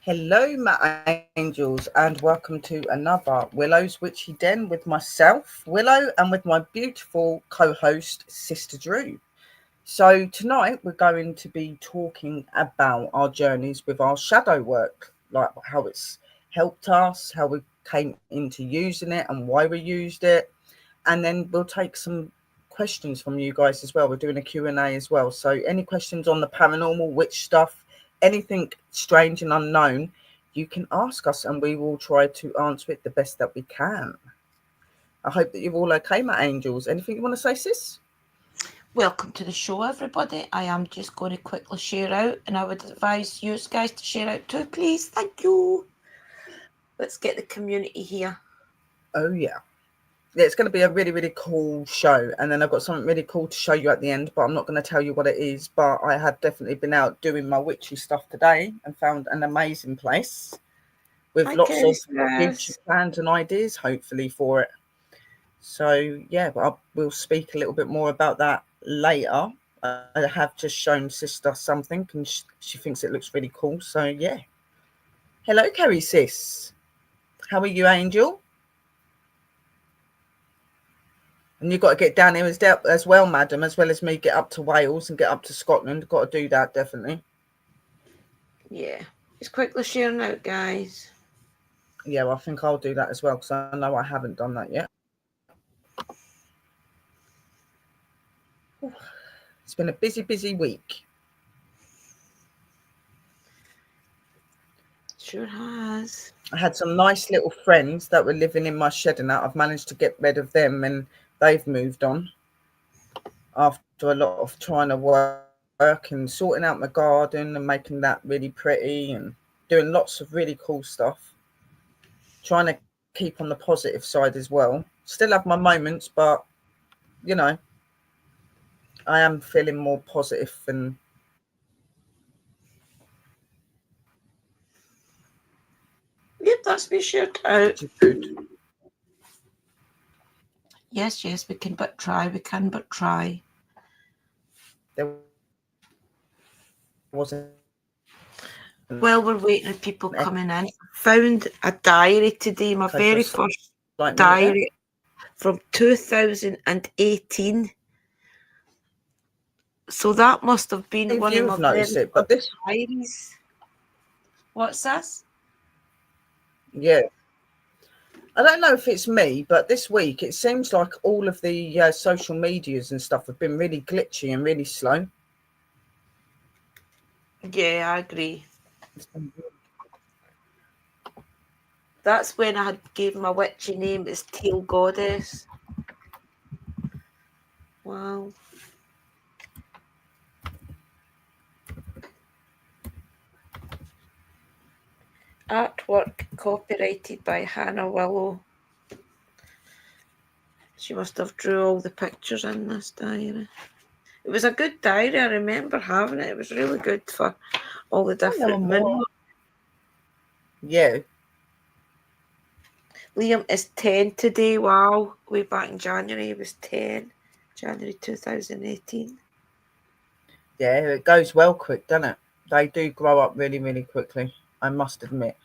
Hello, my angels, and welcome to another Willow's Witchy Den with myself, Willow, and with my beautiful co-host, Sister Drew. So tonight we're going to be talking about our journeys with our shadow work, like how it's helped us, how we came into using it and why we used it. And then we'll take some questions from you guys as well. We're doing a Q&A as well. So any questions on the paranormal, witch stuff, anything strange and unknown, you can ask us and we will try to answer it the best that we can. I hope that you're all okay, my angels. Anything you want to say, sis? Welcome to the show, everybody. I am just going to quickly share out, and I would advise you guys to share out too, please. Thank you. Let's get the community here. Oh, yeah. Yeah, it's going to be a really, really cool show. And then I've got something really cool to show you at the end, but I'm not going to tell you what it is. But I have definitely been out doing my witchy stuff today and found an amazing place with lots of future plans and ideas, hopefully, for it. So, yeah, we'll speak a little bit more about that later. I have just shown Sister something and she thinks it looks really cool. So, yeah. Hello, Kerry, sis. How are you, Angel? And you've got to get down here as well, madam, as well as me, get up to Wales and get up to Scotland. Got to do that, definitely. Yeah. Just quickly sharing out, guys. Yeah, well, I think I'll do that as well because I know I haven't done that yet. It's been a busy, busy week. Sure has. I had some nice little friends that were living in my shed and that. I've managed to get rid of them and they've moved on after a lot of trying to work and sorting out my garden and making that really pretty and doing lots of really cool stuff. Trying to keep on the positive side as well. Still have my moments, but you know, I am feeling more positive and Yep, that's been shared out. which is good. Yes, we can but try. We can but try. There wasn't Well, we're waiting for people coming in. Found a diary today, my very first like diary from 2018. So that must have been one of my noticed it, but this diaries. What's this? Yeah. I don't know if it's me, but this week it seems like all of the social medias and stuff have been really glitchy and really slow. Yeah, I agree. That's when I had gave my witchy name as Teal Goddess. Wow. Artwork copyrighted by Hannah Willow. She must have drew all the pictures in this diary. It was a good diary. I remember having it. It was really good for all the different moons. Yeah. Liam is 10 today. Wow. Way back in January, he was 10. January 2018. Yeah, it goes well quick, doesn't it? They do grow up really, really quickly, I must admit.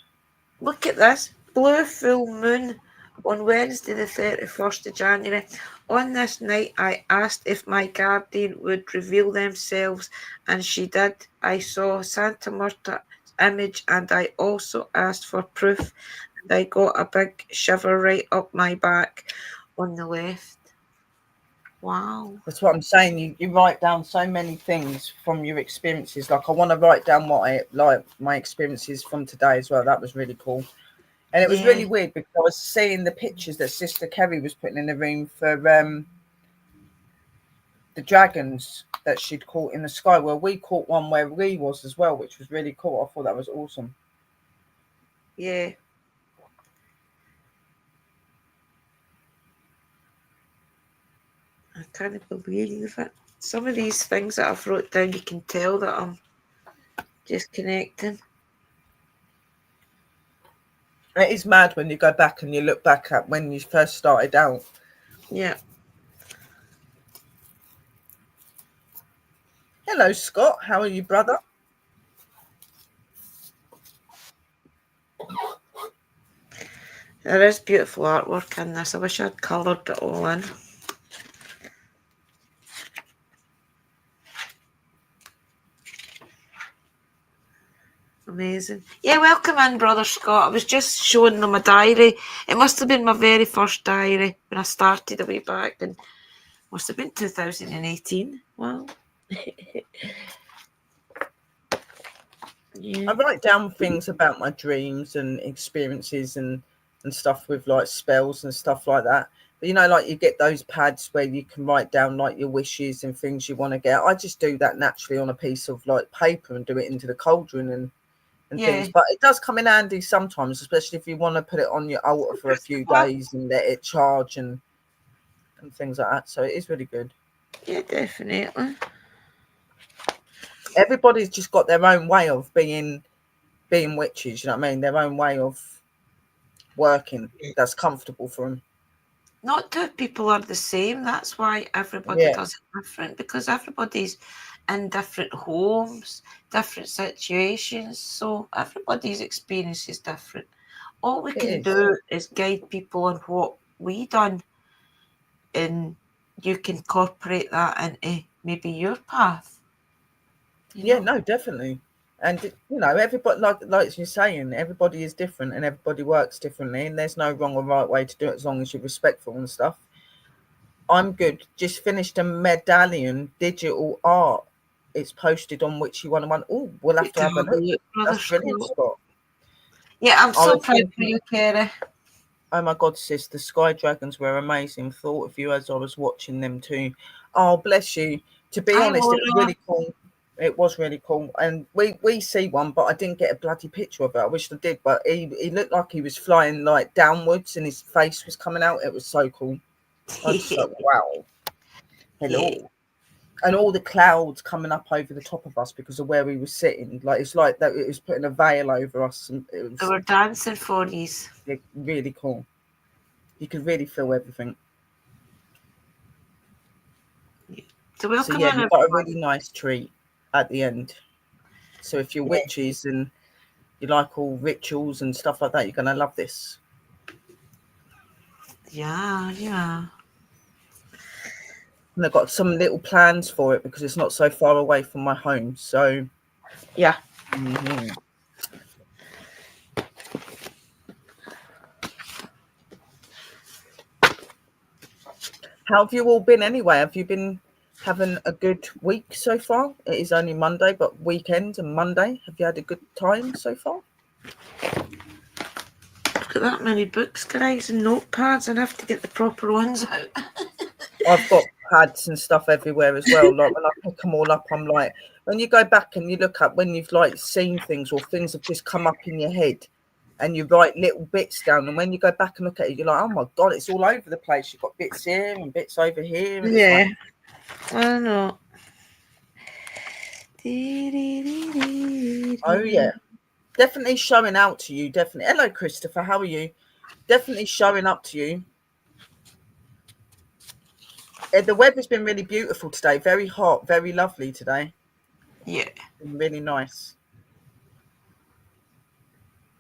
Look at this. Blue full moon on Wednesday the 31st of January. On this night, I asked if my guardian would reveal themselves, and she did. I saw Santa Marta's image, and I also asked for proof, and I got a big shiver right up my back on the left. Wow. That's what I'm saying. You write down so many things from your experiences. Like I want to write down my experiences from today as well. That was really cool. And it was really weird because I was seeing the pictures that Sister Kerry was putting in the room for the dragons that she'd caught in the sky. Well, we caught one where we was as well, which was really cool. I thought that was awesome. Yeah. I can't believe it. Some of these things that I've wrote down, you can tell that I'm just connecting. It is mad when you go back and you look back at when you first started out. Yeah. Hello, Scott. How are you, brother? There is beautiful artwork in this. I wish I'd coloured it all in. Amazing. Yeah, welcome in, Brother Scott. I was just showing them a diary. It must have been my very first diary when I started a way back, and must have been 2018. Wow. I write down things about my dreams and experiences and stuff with like spells and stuff like that. But you know, like you get those pads where you can write down like your wishes and things you want to get. I just do that naturally on a piece of like paper and do it into the cauldron and Yeah. things. But it does come in handy sometimes, especially if you want to put it on your altar for a few days and let it charge and things like that. So it is really good. Yeah, definitely. Everybody's just got their own way of being witches, you know what I mean? Their own way of working that's comfortable for them. Not two people are the same. That's why everybody Yeah, does it different, because everybody's in different homes, different situations. So everybody's experience is different. All we it can is. do is guide people on what we done, and you can incorporate that into maybe your path. Yeah, no, definitely. And you know, everybody like you're saying, everybody is different and everybody works differently, and there's no wrong or right way to do it as long as you're respectful and stuff. I'm good. Just finished a medallion digital art. It's posted on Witchy 101. Oh, we'll have to have a look. Brother That's brilliant, Scott. Scott. Yeah, I'm I so was proud for thinking, you, Kerry. oh my God, sis, the Sky Dragons were amazing. Thought of you as I was watching them too. Oh, bless you. To be Hi, honest, it was Laura. really cool. It was really cool. And we see one, but I didn't get a bloody picture of it. I wish I did, but he looked like he was flying like downwards and his face was coming out. It was so cool. I was just like, wow, Yeah, hello. And all the clouds coming up over the top of us because of where we were sitting. Like it's like that it was putting a veil over us and it they was were dancing for you. really cool. You could really feel everything. So So welcome yeah, in, you've got a everyone. really nice treat at the end. So if you're Yeah. witches and you like all rituals and stuff like that, you're gonna love this. Yeah, yeah. And I've got some little plans for it because it's not so far away from my home. So Yeah. mhm. How have you all been anyway? Have you been having a good week so far? It is only Monday, but weekend and Monday. Have you had a good time so far? Look at that many books, guys, and notepads. I have to get the proper ones out. I've got pads and stuff everywhere as well. Like when I pick them all up, I'm like, when you go back and you look up when you've like seen things or things have just come up in your head and you write little bits down. And when you go back and look at it, you're like, oh my God, it's all over the place. You've got bits here and bits over here. And it's like, Yeah, I know. oh yeah, definitely showing out to you. Definitely. Hello, Christopher. How are you? Definitely showing up to you. The weather's been really beautiful today. Very hot, very lovely today. Yeah. Been really nice.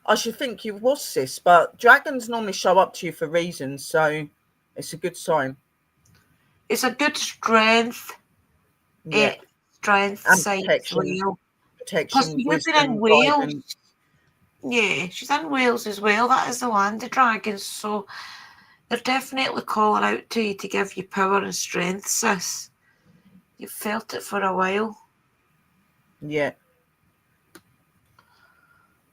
I should think you was, sis, but dragons normally show up to you for reasons, so it's a good sign. It's a good strength. Yeah. Strength And side as well. Plus, protection, you've been in wisdom, Wales. guidance. Yeah, she's in Wales as well. That is the land of dragons. So they're definitely calling out to you to give you power and strength, sis. You've felt it for a while. Yeah.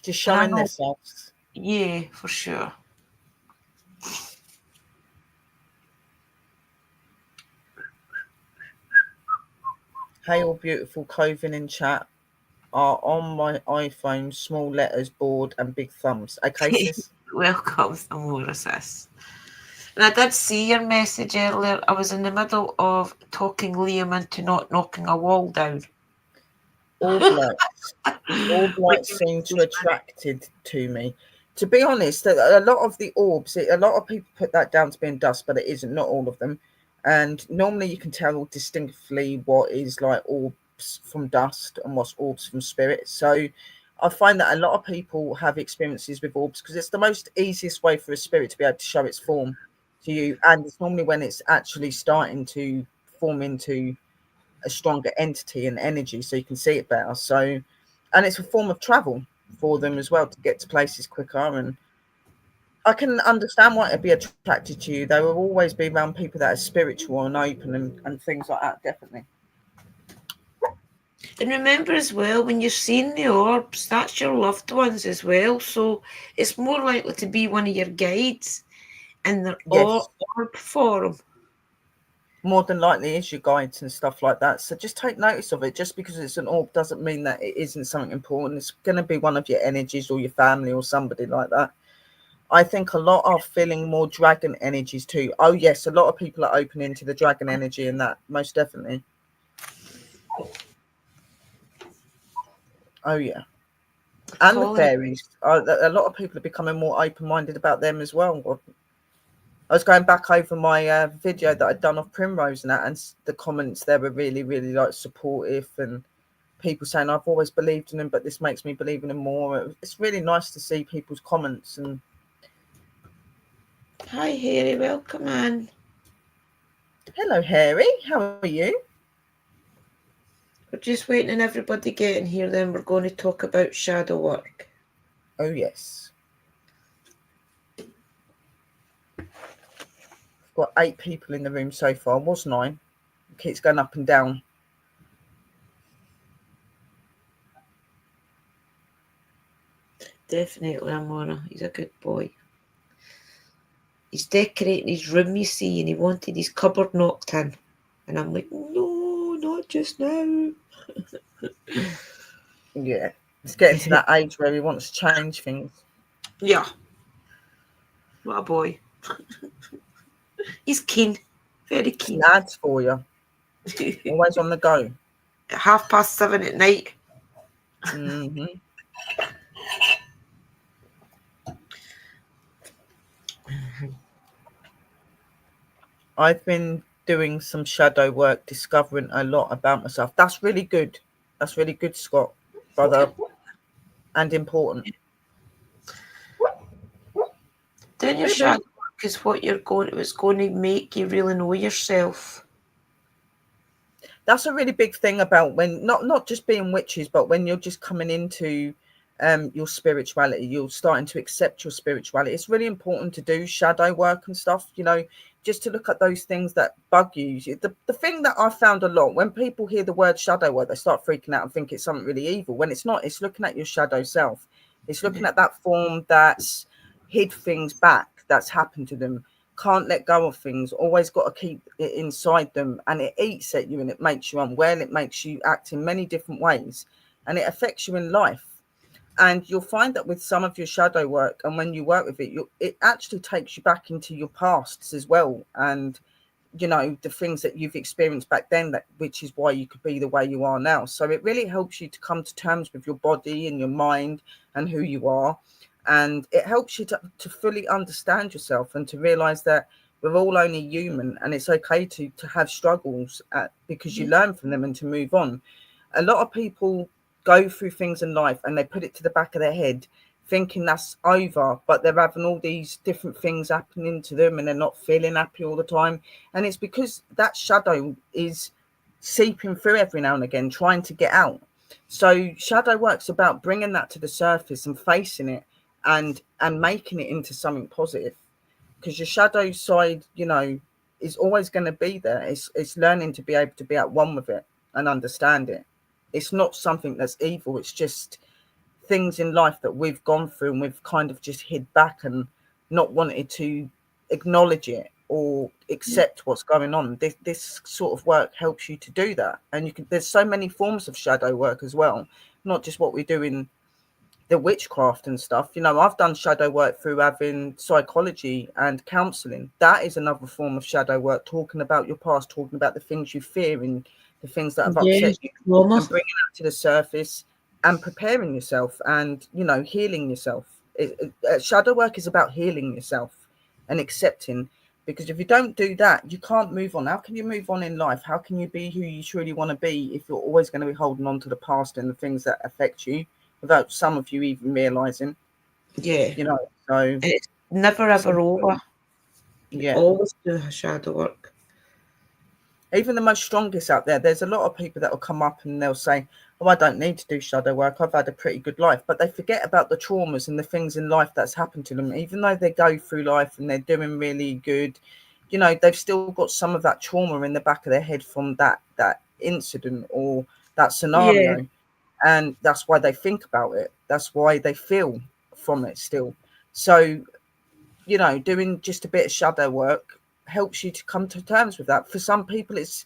Just And I showing know, themselves. yeah, for sure. Hey, all beautiful Coven in chat are on my iPhone, small letters, board, and big thumbs. Okay, sis? Welcome, Amora, sis. And I did see your message earlier. I was in the middle of talking Liam into not knocking a wall down. Orb lights. Orb Which lights seem to attracted to me. To be honest, a lot of the orbs, a lot of people put that down to being dust, but it isn't. Not all of them. And normally, you can tell distinctly what is like orbs from dust and what's orbs from spirit. So, I find that a lot of people have experiences with orbs because it's the most easiest way for a spirit to be able to show its form to you, and it's normally when it's actually starting to form into a stronger entity and energy, so you can see it better. So, and it's a form of travel for them as well to get to places quicker. And I can understand why it'd be attracted to you. They will always be around people that are spiritual and open and things like that. Definitely. And remember as well, when you're seeing the orbs, that's your loved ones as well. So it's more likely to be one of your guides in their Yes. orb form. More than likely is your guides and stuff like that. So just take notice of it. Just because it's an orb doesn't mean that it isn't something important. It's going to be one of your energies or your family or somebody like that. I think a lot are feeling more dragon energies too. Oh yes, a lot of people are opening to the dragon energy and that, most definitely. Oh yeah. And the Colin, fairies. A lot of people are becoming more open-minded about them as well. I was going back over my video that I'd done of Primrose and that, and the comments there were really, really like supportive, and people saying I've always believed in him, but this makes me believe in him more. It's really nice to see people's comments. And hi Harry, welcome in. hello, Harry. How are you? We're just waiting on everybody getting here, then we're going to talk about shadow work. Oh yes. Got 8 people in the room so far. Was 9. It keeps going up and down. Definitely, Amora. He's a good boy. He's decorating his room, you see, and he wanted his cupboard knocked in. And I'm like, no, not just now. Yeah. It's getting to that age where he wants to change things. Yeah. What a boy. He's keen. Very keen. Lads for you. Always on the go. At 7:30 at night. Mm-hmm. I've been doing some shadow work, discovering a lot about myself. That's really good. That's really good, Scott, brother, and important. Doing your shadow work is what it's going to make you really know yourself. That's a really big thing about when not just being witches, but when you're just coming into your spirituality, you're starting to accept your spirituality. It's really important to do shadow work and stuff, just to look at those things that bug you. The thing that I found a lot, when people hear the word shadow work, they start freaking out and think it's something really evil, when it's not. It's looking at your shadow self. It's looking at that form that's hid things back, that's happened to them, can't let go of things, always got to keep it inside them, and it eats at you and it makes you unwell, it makes you act in many different ways, and it affects you in life. And you'll find that with some of your shadow work, and when you work with it, it actually takes you back into your pasts as well, and the things that you've experienced back then, that which is why you could be the way you are now. So it really helps you to come to terms with your body and your mind and who you are, and it helps you to fully understand yourself and to realize that we're all only human, and it's okay to have struggles because you learn from them and to move on. A lot of people go through things in life and they put it to the back of their head thinking that's over, but they're having all these different things happening to them and they're not feeling happy all the time. And it's because that shadow is seeping through every now and again, trying to get out. So shadow work's about bringing that to the surface and facing it, and making it into something positive, because your shadow side, is always going to be there. It's learning to be able to be at one with it and understand it. It's not something that's evil. It's just things in life that we've gone through and we've kind of just hid back and not wanted to acknowledge it or accept what's going on. This sort of work helps you to do that. And there's so many forms of shadow work as well, not just what we do in the witchcraft and stuff. I've done shadow work through having psychology and counseling. That is another form of shadow work, talking about your past, talking about the things you fear and the things that have upset you, and bringing that to the surface and preparing yourself and healing yourself. Shadow work is about healing yourself and accepting, because if you don't do that, you can't move on. How can you move on in life? How can you be who you truly want to be if you're always going to be holding on to the past and the things that affect you? without some of you even realizing, Yeah. you know. So It's never it's ever over. important. You Yeah. always do a shadow work. Even the most strongest out there's a lot of people that will come up and they'll say, oh, I don't need to do shadow work, I've had a pretty good life, but they forget about the traumas and the things in life that's happened to them. Even though they go through life and they're doing really good, you know, they've still got some of that trauma in the back of their head from that incident or that Yeah. scenario, and that's why they think about it, that's why they feel from it still. So, you know, doing just a bit of shadow work helps you to come to terms with that. For some people it's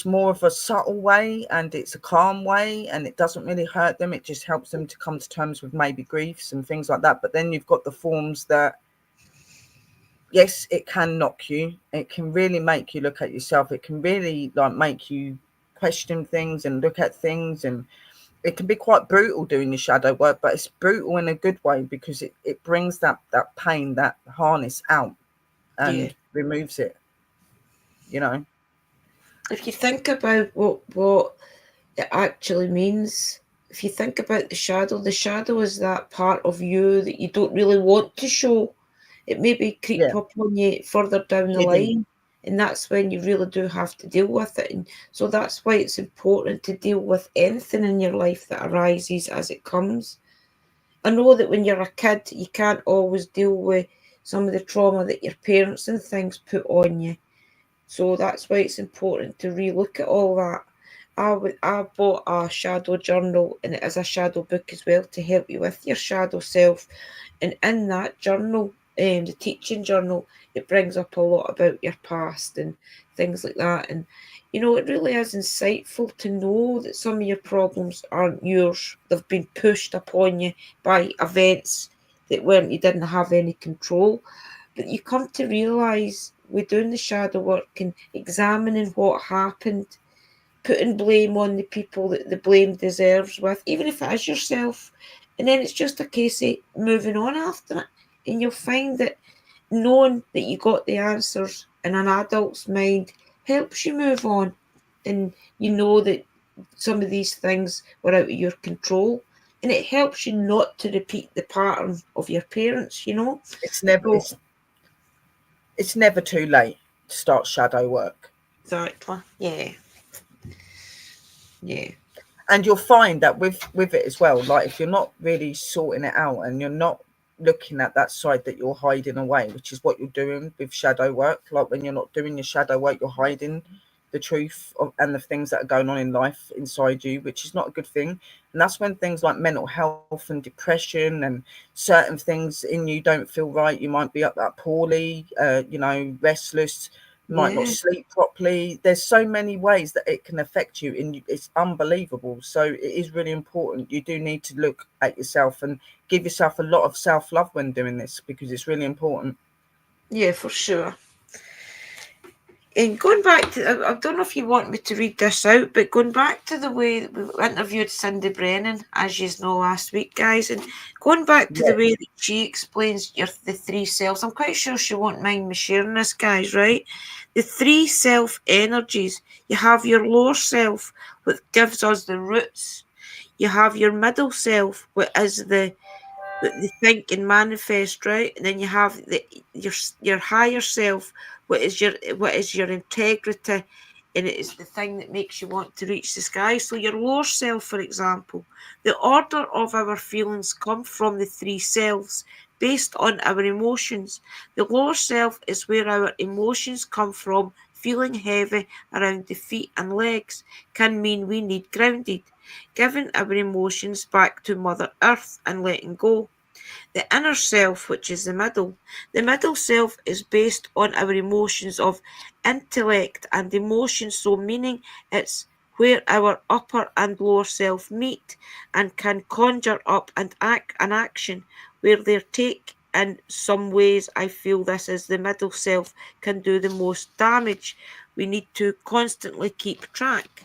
more of a subtle way and it's a calm way and it doesn't really hurt them. It just helps them to come to terms with maybe griefs and things like that. But then you've got the forms that, yes, it can knock you. It can really make you look at yourself. It can really like make you question things and look at things, and it can be quite brutal doing the shadow work, but it's brutal in a good way because it brings that pain, that harness out Yeah. and removes it, you know. If you think about what it actually means, if you think about the shadow is that part of you that you don't really want to show. It maybe creep Yeah, up on you further down the hidden. line, and that's when you really do have to deal with it. And so that's why it's important to deal with anything in your life that arises as it comes. I know that when you're a kid, you can't always deal with some of the trauma that your parents and things put on you. So that's why it's important to relook at all that. I bought a shadow journal, and it is a shadow book as well to help you with your shadow self. And in that journal, the teaching journal, it brings up a lot about your past and things like that. And it really is insightful to know that some of your problems aren't yours. They've been pushed upon you by events that weren't you didn't have any control. But you come to realise with doing the shadow work and examining what happened, putting blame on the people that the blame deserves with, even if it is yourself. And then it's just a case of moving on after it. And you'll find that knowing that you got the answers in an adult's mind helps you move on. And you know that some of these things were out of your control. And it helps you not to repeat the pattern of your parents. It's never So, it's never too late to start shadow work. exactly. Yeah. Yeah. And you'll find that with it as well, like if you're not really sorting it out and you're not looking at that side that you're hiding away, which is what you're doing with shadow work, like when you're not doing your shadow work, you're hiding the truth and the things that are going on in life inside you, which is not a good thing. And that's when things like mental health and depression and certain things in you don't feel right. You might be up poorly, restless, might not Yeah. sleep properly. There's so many ways that it can affect you, and it's unbelievable. So it is really important. You do need to look at yourself and give yourself a lot of self-love when doing this, because it's really important. Yeah, for sure. And going back to, I don't know if you want me to read this out, but going back to the way that we interviewed Cindy Brennan, as you know, last week, guys, and going back to the Yeah, way that she explains the three selves, I'm quite sure she won't mind me sharing this, guys, right? The three self energies. You have your lower self, which gives us the roots. You have your middle self, which is the think and manifest, right? And then you have your higher self, what is your integrity, and it is the thing that makes you want to reach the sky. So your lower self, for example, the order of our feelings come from the three selves based on our emotions. The lower self is where our emotions come from. Feeling heavy around the feet and legs can mean we need grounded, giving our emotions back to Mother Earth and letting go. The inner self, which is the middle self is based on our emotions of intellect and emotion, so meaning it's where our upper and lower self meet and can conjure up and act an action where they take. In some ways, I feel this is the middle self can do the most damage. We need to constantly keep track.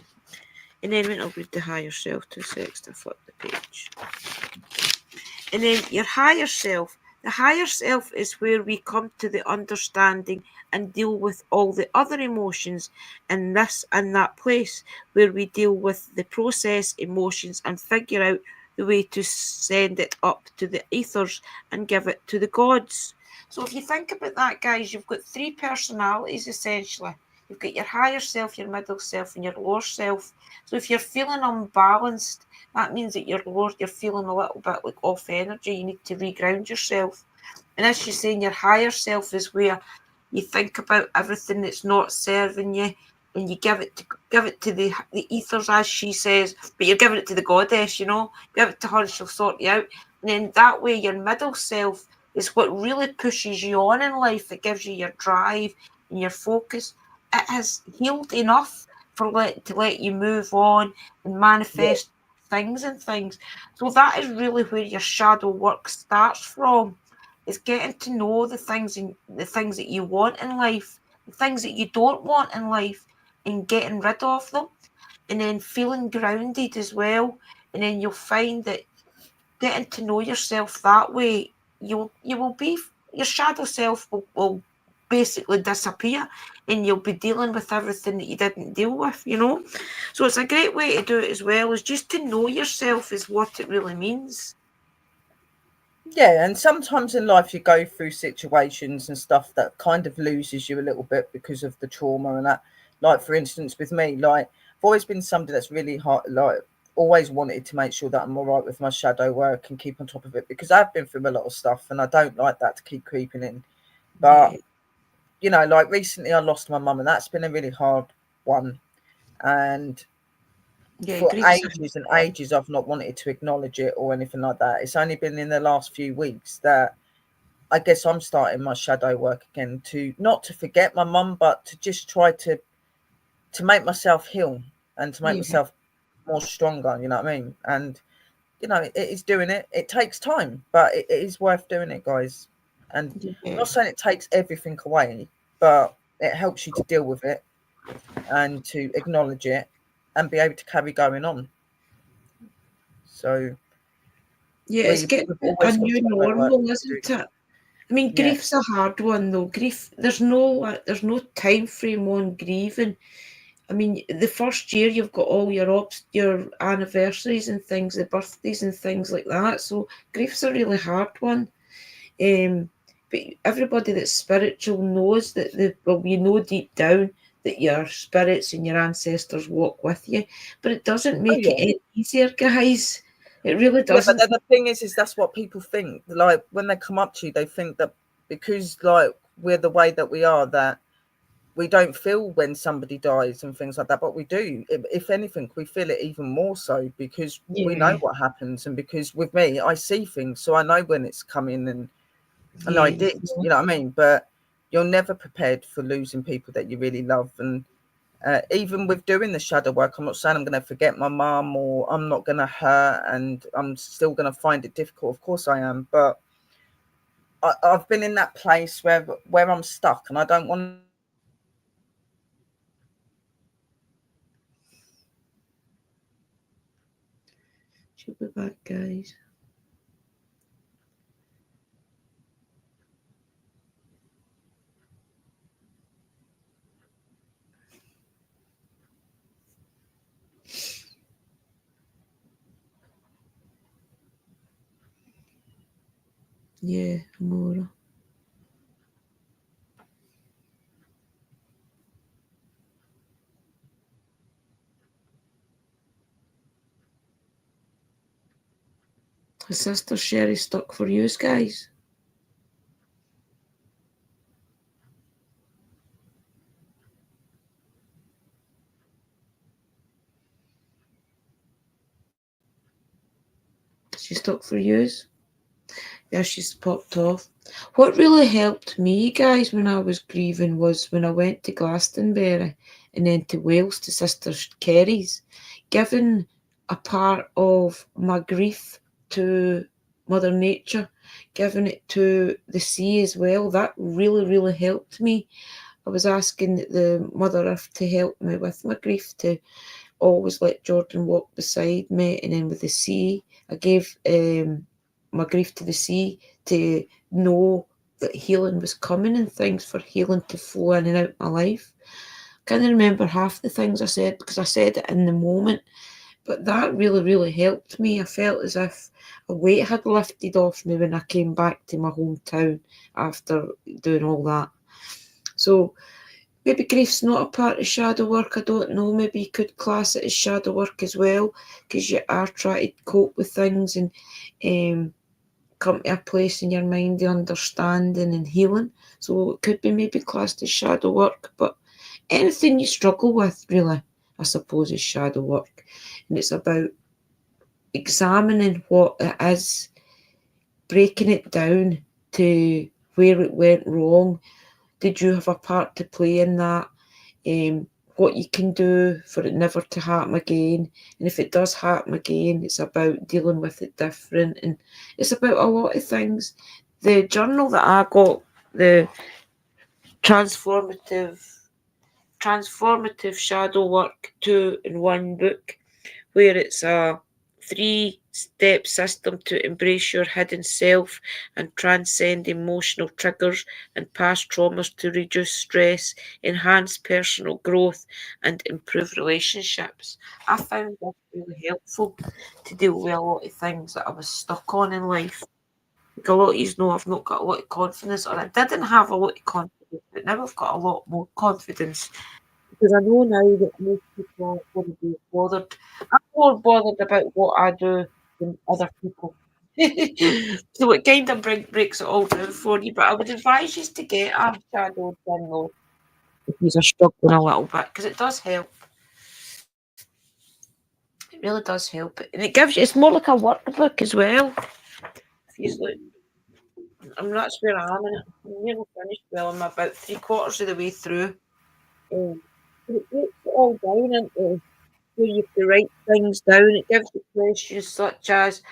And then when I'll read the higher self, 2 seconds to flip the page. And then your higher self. The higher self is where we come to the understanding and deal with all the other emotions in this and that place, where we deal with the process emotions and figure out the way to send it up to the ethers and give it to the gods. So if you think about that, guys, you've got 3 personalities essentially. You've got your higher self, your middle self, and your lower self. So if you're feeling unbalanced, that means that you're feeling a little bit like off energy. You need to reground yourself. And as you're saying, your higher self is where you think about everything that's not serving you, and you give it to the ethers, as she says, but you're giving it to the goddess, you know. Give it to her, she'll sort you out. And then that way, your middle self is what really pushes you on in life. It gives you your drive and your focus. It has healed enough to let you move on and manifest things and things. So that is really where your shadow work starts from. It's getting to know the things that you want in life, the things that you don't want in life, and getting rid of them, and then feeling grounded as well. And then you'll find that getting to know yourself that way, you will be your shadow self will basically disappear, and you'll be dealing with everything that you didn't deal with, you know. So it's a great way to do it as well, is just to know yourself is what it really means. Yeah, and sometimes in life you go through situations and stuff that kind of loses you a little bit because of the trauma and that. Like for instance, with me, like I've always been somebody that's really hard, like always wanted to make sure that I'm all right with my shadow work and keep on top of it, because I've been through a lot of stuff and I don't like that to keep creeping in. But Yeah, you know, like recently I lost my mum, and that's been a really hard one. And yeah, for grief's ages and ages I've not wanted to acknowledge it or anything like that. It's only been in the last few weeks that I guess I'm starting my shadow work again, to not to forget my mum, but to just try to make myself heal and to make yeah, myself more stronger. You know what I mean? And you know, it is doing it. It takes time, but it is worth doing it, guys. And I'm yeah. not saying it takes everything away, but it helps you to deal with it and to acknowledge it and be able to carry going on. So Yeah, it's getting we've a always got new shadow work normal, to do. isn't it? I mean, Yeah. grief's a hard one though. Grief, there's no time frame on grieving. I mean, the first year you've got all your anniversaries and things, the birthdays and things like that. So grief's a really hard one. But everybody that's spiritual knows that you know deep down that your spirits and your ancestors walk with you, but it doesn't Oh make it yeah. any easier, guys. It really Yeah, but doesn't. then the thing is that's what people think. Like when they come up to you, they think that because like we're the way that we are, that we don't feel when somebody dies and things like that, but we do. If anything, we feel it even more so because we know Yeah, what happens, and because with me, I see things, so I know when it's coming, and I yeah, did, you know what I mean. But you're never prepared for losing people that you really love, and even with doing the shadow work, I'm not saying I'm going to forget my mum or I'm not going to hurt, and I'm still going to find it difficult. Of course I am, but I've been in that place where I'm stuck, and I don't want to be stuck in that place anymore. she'll be back, guys. Yeah, Amora. Her sister Sherry stuck for yous, guys. She stuck for yous. Yeah, she's popped off. What really helped me, guys, when I was grieving was when I went to Glastonbury and then to Wales to Sister Kerry's, giving a part of my grief to Mother Nature, giving it to the sea as well. That really, really helped me. I was asking the Mother Earth to help me with my grief, to always let Jordan walk beside me, and then with the sea, I gave my grief to the sea to know that healing was coming and things for healing to flow in and out my life. I can't remember half the things I said because I said it in the moment, But that really, really helped me. I felt as if a weight had lifted off me when I came back to my hometown after doing all that. So maybe grief's not a part of shadow work, I don't know. Maybe you could class it as shadow work as well, because you are trying to cope with things and come to a place in your mind of understanding and healing. So it could be maybe classed as shadow work, but anything you struggle with, really, I suppose, is shadow work. And it's about examining what it is, breaking it down to where it went wrong. Did you have a part to play in that? What you can do for it never to happen again. And if it does happen again, it's about dealing with it different. And it's about a lot of things. The journal that I got, the transformative shadow work 2-in-1 book, where it's a 3-step system to embrace your hidden self and transcend emotional triggers and past traumas to reduce stress, enhance personal growth, and improve relationships. I found that really helpful to deal with a lot of things that I was stuck on in life. Like a lot of you know, I've not got a lot of confidence, or I didn't have a lot of confidence, but now I've got a lot more confidence because I know now that most people aren't going to be bothered. I'm more bothered about what I do than other people. So it kind of breaks it all down for you. But I would advise you to get a shadow journal if you're struggling a little bit, because it does help. It really does help. And it gives you, it's more like a workbook as well. If you look, that's where I am in it. I'm nearly finished. Well, I'm about 3/4 of the way through. But it breaks it all down into where you have to write things down. It gives you questions such as,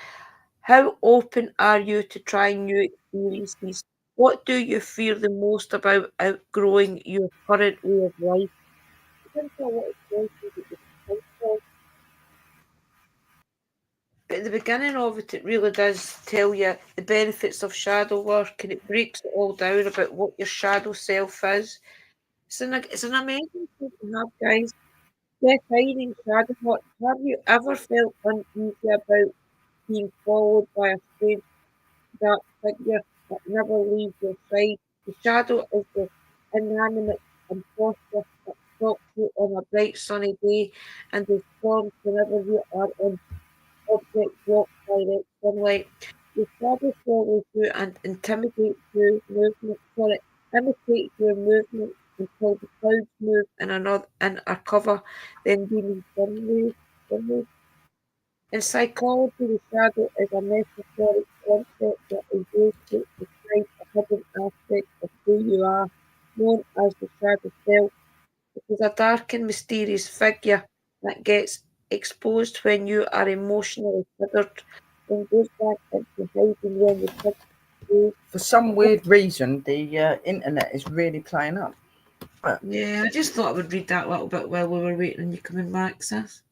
how open are you to trying new experiences? What do you fear the most about outgrowing your current way of life? It gives you a lot of questions that you can think of. But at the beginning of it, it really does tell you the benefits of shadow work, and it breaks it all down about what your shadow self is. It's an amazing thing to have, guys. Defining shadow work. Have you ever felt uneasy about being followed by a strange dark figure that never leaves your side? The shadow is the inanimate imposter that stalks you on a bright sunny day and is formed whenever you are in object blocked by direct sunlight. The shadow follows you and intimidates your movement. Sorry, imitates your movement until the clouds move in a cover, then beneath sunlight. In psychology, the shadow is a metaphoric concept that is used to describe a hidden aspect of who you are, known as the shadow self. It is a dark and mysterious figure that gets exposed when you are emotionally triggered, then goes back into hiding when the trigger goes. For some weird reason, the internet is really playing up. Yeah, I just thought I would read that little bit while we were waiting on you coming back, sis.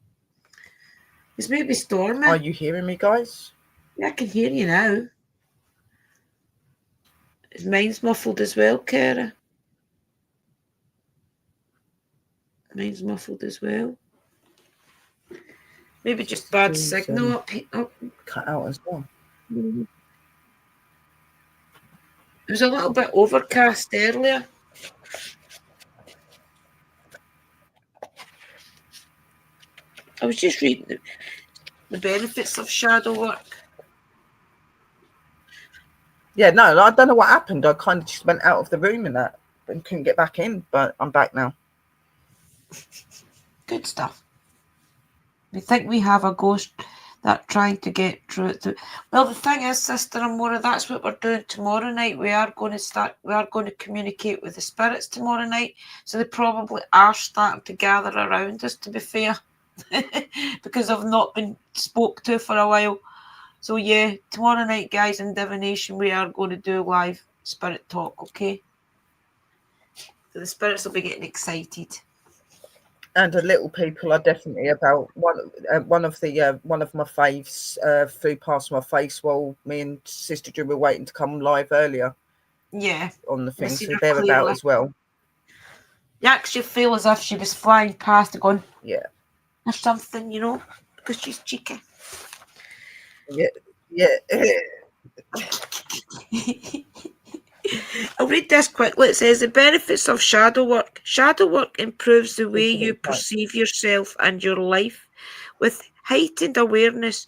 It's maybe Are storming. you hearing me, guys? Yeah, I can hear you now. Is mine's muffled as well, Kara? Mine's muffled as well. Maybe just bad signal up. Cut out as well. It was a little bit overcast earlier. I was just reading the benefits of shadow work. Yeah, no, I don't know what happened. I kind of just went out of the room and that and couldn't get back in, but I'm back now. Good stuff. We think we have a ghost that trying to get through it. Well, the thing is, Sister Amora, that's what we're doing tomorrow night. We are going to communicate with the spirits tomorrow night. So they probably are starting to gather around us, to be fair, because I've not been spoke to for a while. So yeah, tomorrow night, guys, in divination, we are going to do live spirit talk, okay? So the spirits will be getting excited. And the little people are definitely about one of my faves flew past my face while me and Sister Drew were waiting to come live earlier. Yeah, on the thing, so they're about as well. You actually feel as if she was flying past and going, yeah, or something, you know, because she's cheeky. Yeah, yeah. I'll read this quickly. It says the benefits of shadow work. Shadow work improves the way Just a you little bit. perceive yourself and your life. With heightened awareness,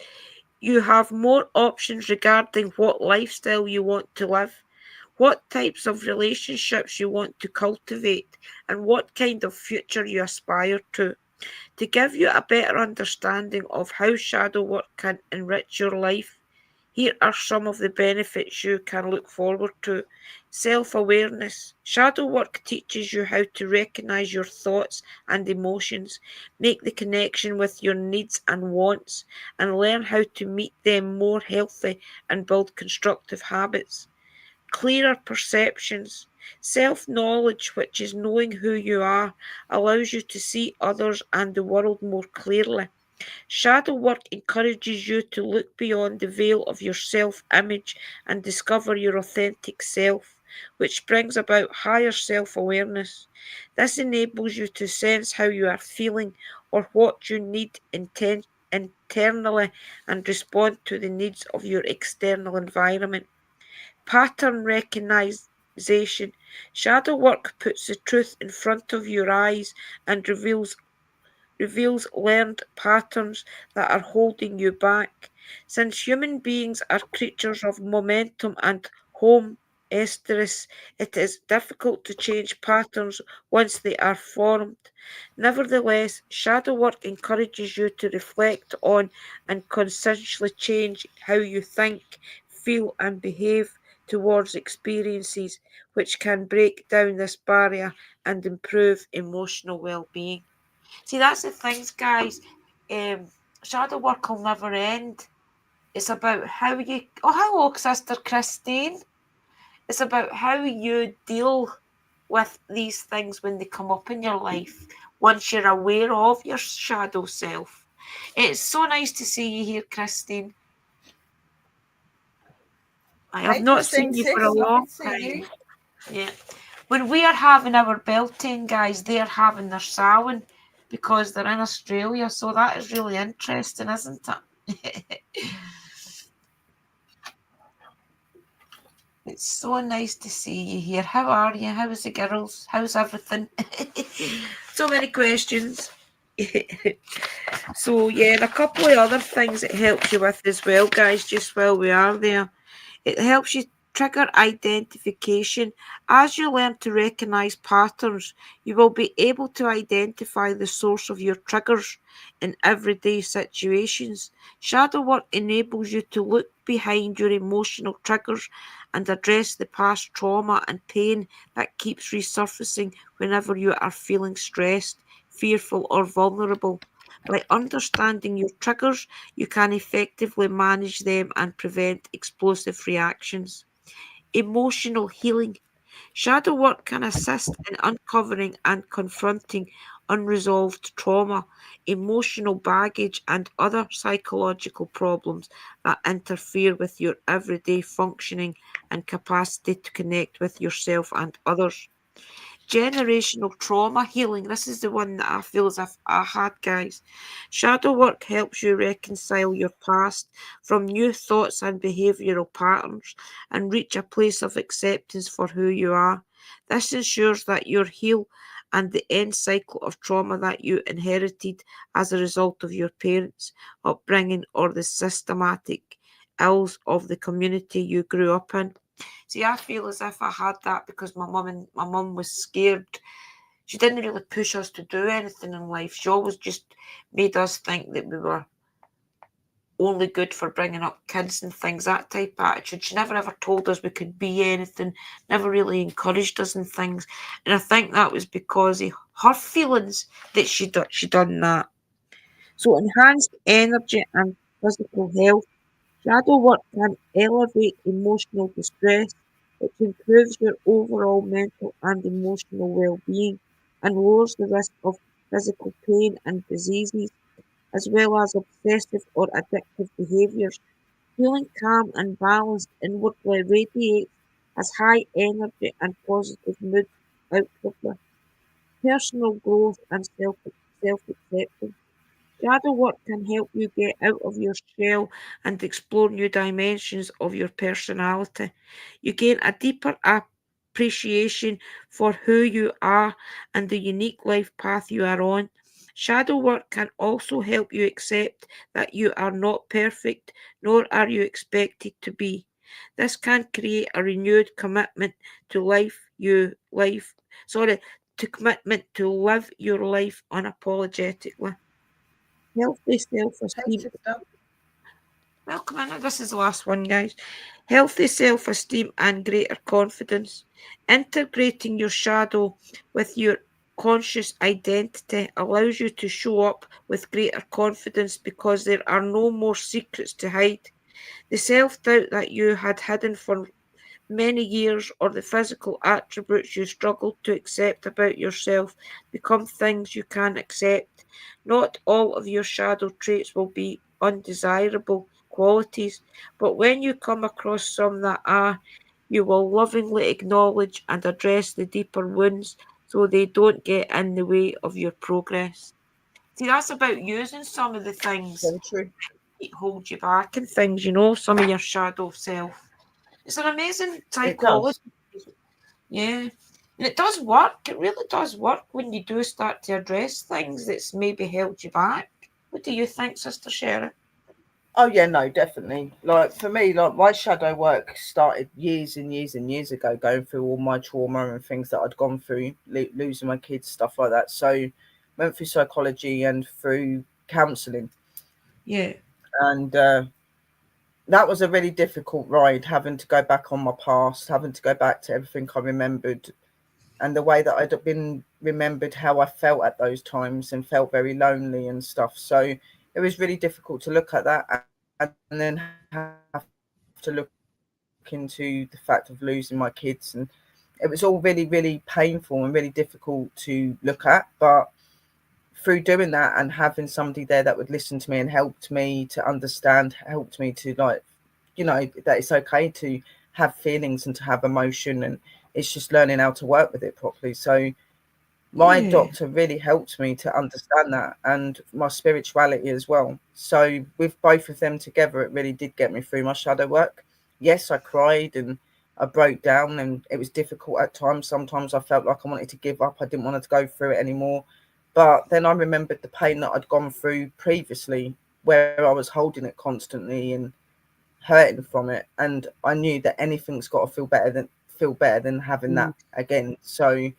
you have more options regarding what lifestyle you want to live, what types of relationships you want to cultivate, and what kind of future you aspire to. To give you a better understanding of how shadow work can enrich your life, here are some of the benefits you can look forward to. Self awareness. Shadow work teaches you how to recognize your thoughts and emotions, make the connection with your needs and wants, and learn how to meet them more healthy and build constructive habits. Clearer perceptions. Self knowledge, which is knowing who you are, allows you to see others and the world more clearly. Shadow work encourages you to look beyond the veil of your self image and discover your authentic self, which brings about higher self awareness. This enables you to sense how you are feeling or what you need internally and respond to the needs of your external environment. Pattern recognition. Shadow work puts the truth in front of your eyes and reveals learned patterns that are holding you back. Since human beings are creatures of momentum and homeostasis, it is difficult to change patterns once they are formed. Nevertheless, shadow work encourages you to reflect on and consciously change how you think, feel, and behave towards experiences, which can break down this barrier and improve emotional well being. See, that's the things, guys. Um, Shadow work will never end. It's about how you. Oh, hello, Sister Christine. It's about how you deal with these things when they come up in your life. Once you're aware of your shadow self, it's so nice to see you here, Christine. I have Hey, not seen Christine, you for a sis. Lovely long to see time. you. Yeah. When we are having our belting, guys, they're having their Samhain because they're in Australia. So that is really interesting, isn't it? It's so nice to see you here. How are you? How's the girls? How's everything? So many questions. So, yeah, and a couple of other things it helps you with as well, guys, just while we are there. It helps you trigger identification. As you learn to recognize patterns, you will be able to identify the source of your triggers in everyday situations. Shadow work enables you to look behind your emotional triggers and address the past trauma and pain that keeps resurfacing whenever you are feeling stressed, fearful, or vulnerable. By understanding your triggers, you can effectively manage them and prevent explosive reactions. Emotional healing. Shadow work can assist in uncovering and confronting unresolved trauma, emotional baggage, and other psychological problems that interfere with your everyday functioning and capacity to connect with yourself and others. Generational trauma healing. This is the one that I feel as if I had, guys. Shadow work helps you reconcile your past from new thoughts and behavioral patterns and reach a place of acceptance for who you are. This ensures that you're healed and the end cycle of trauma that you inherited as a result of your parents' upbringing or the systematic ills of the community you grew up in. See, I feel as if I had that because my mum was scared. She didn't really push us to do anything in life. She always just made us think that we were only good for bringing up kids and things, that type of attitude. She never ever told us we could be anything, never really encouraged us in things. And I think that was because of her feelings that she done that. So enhanced energy and physical health. Shadow work can elevate emotional distress, which improves your overall mental and emotional well-being and lowers the risk of physical pain and diseases, as well as obsessive or addictive behaviours. Feeling calm and balanced inwardly radiates as high energy and positive mood outwardly. Personal growth and self-acceptance. Shadow work can help you get out of your shell and explore new dimensions of your personality. You gain a deeper appreciation for who you are and the unique life path you are on. Shadow work can also help you accept that you are not perfect, nor are you expected to be. This can create a renewed commitment to commitment to live your life unapologetically. Healthy self Hey, esteem. sister. Welcome in. This is the last one, guys. Healthy self esteem and greater confidence. Integrating your shadow with your conscious identity allows you to show up with greater confidence because there are no more secrets to hide. The self doubt that you had hidden for many years or the physical attributes you struggled to accept about yourself become things you can accept. Not all of your shadow traits will be undesirable qualities, but when you come across some that are, you will lovingly acknowledge and address the deeper wounds so they don't get in the way of your progress. See, that's about using some of the things Very true. that hold you back and things, some of your shadow self. It's an amazing It psychology. does. Yeah. And it does work. It really does work when you do start to address things that's maybe held you back. What do you think, Sister Sharon? Oh yeah, no, definitely. Like for me, like my shadow work started years and years and years ago, going through all my trauma and things that I'd gone through, losing my kids, stuff like that. So went through psychology and through counselling, Yeah. and that was a really difficult ride, having to go back on my past, having to go back to everything I remembered, and the way that I'd been remembered how I felt at those times and felt very lonely and stuff. So it was really difficult to look at that and then have to look into the fact of losing my kids, and it was all really, really painful and really difficult to look at. But through doing that and having somebody there that would listen to me and helped me to understand, helped me to that it's okay to have feelings and to have emotion, and it's just learning how to work with it properly. So my Yeah. doctor really helped me to understand that, and my spirituality as well. So with both of them together, it really did get me through my shadow work. Yes, I cried and I broke down, and it was difficult at times. Sometimes I felt like I wanted to give up. I didn't want to go through it anymore. But then I remembered the pain that I'd gone through previously, where I was holding it constantly and hurting from it, and I knew that anything's got to feel better than having Mm. that again. So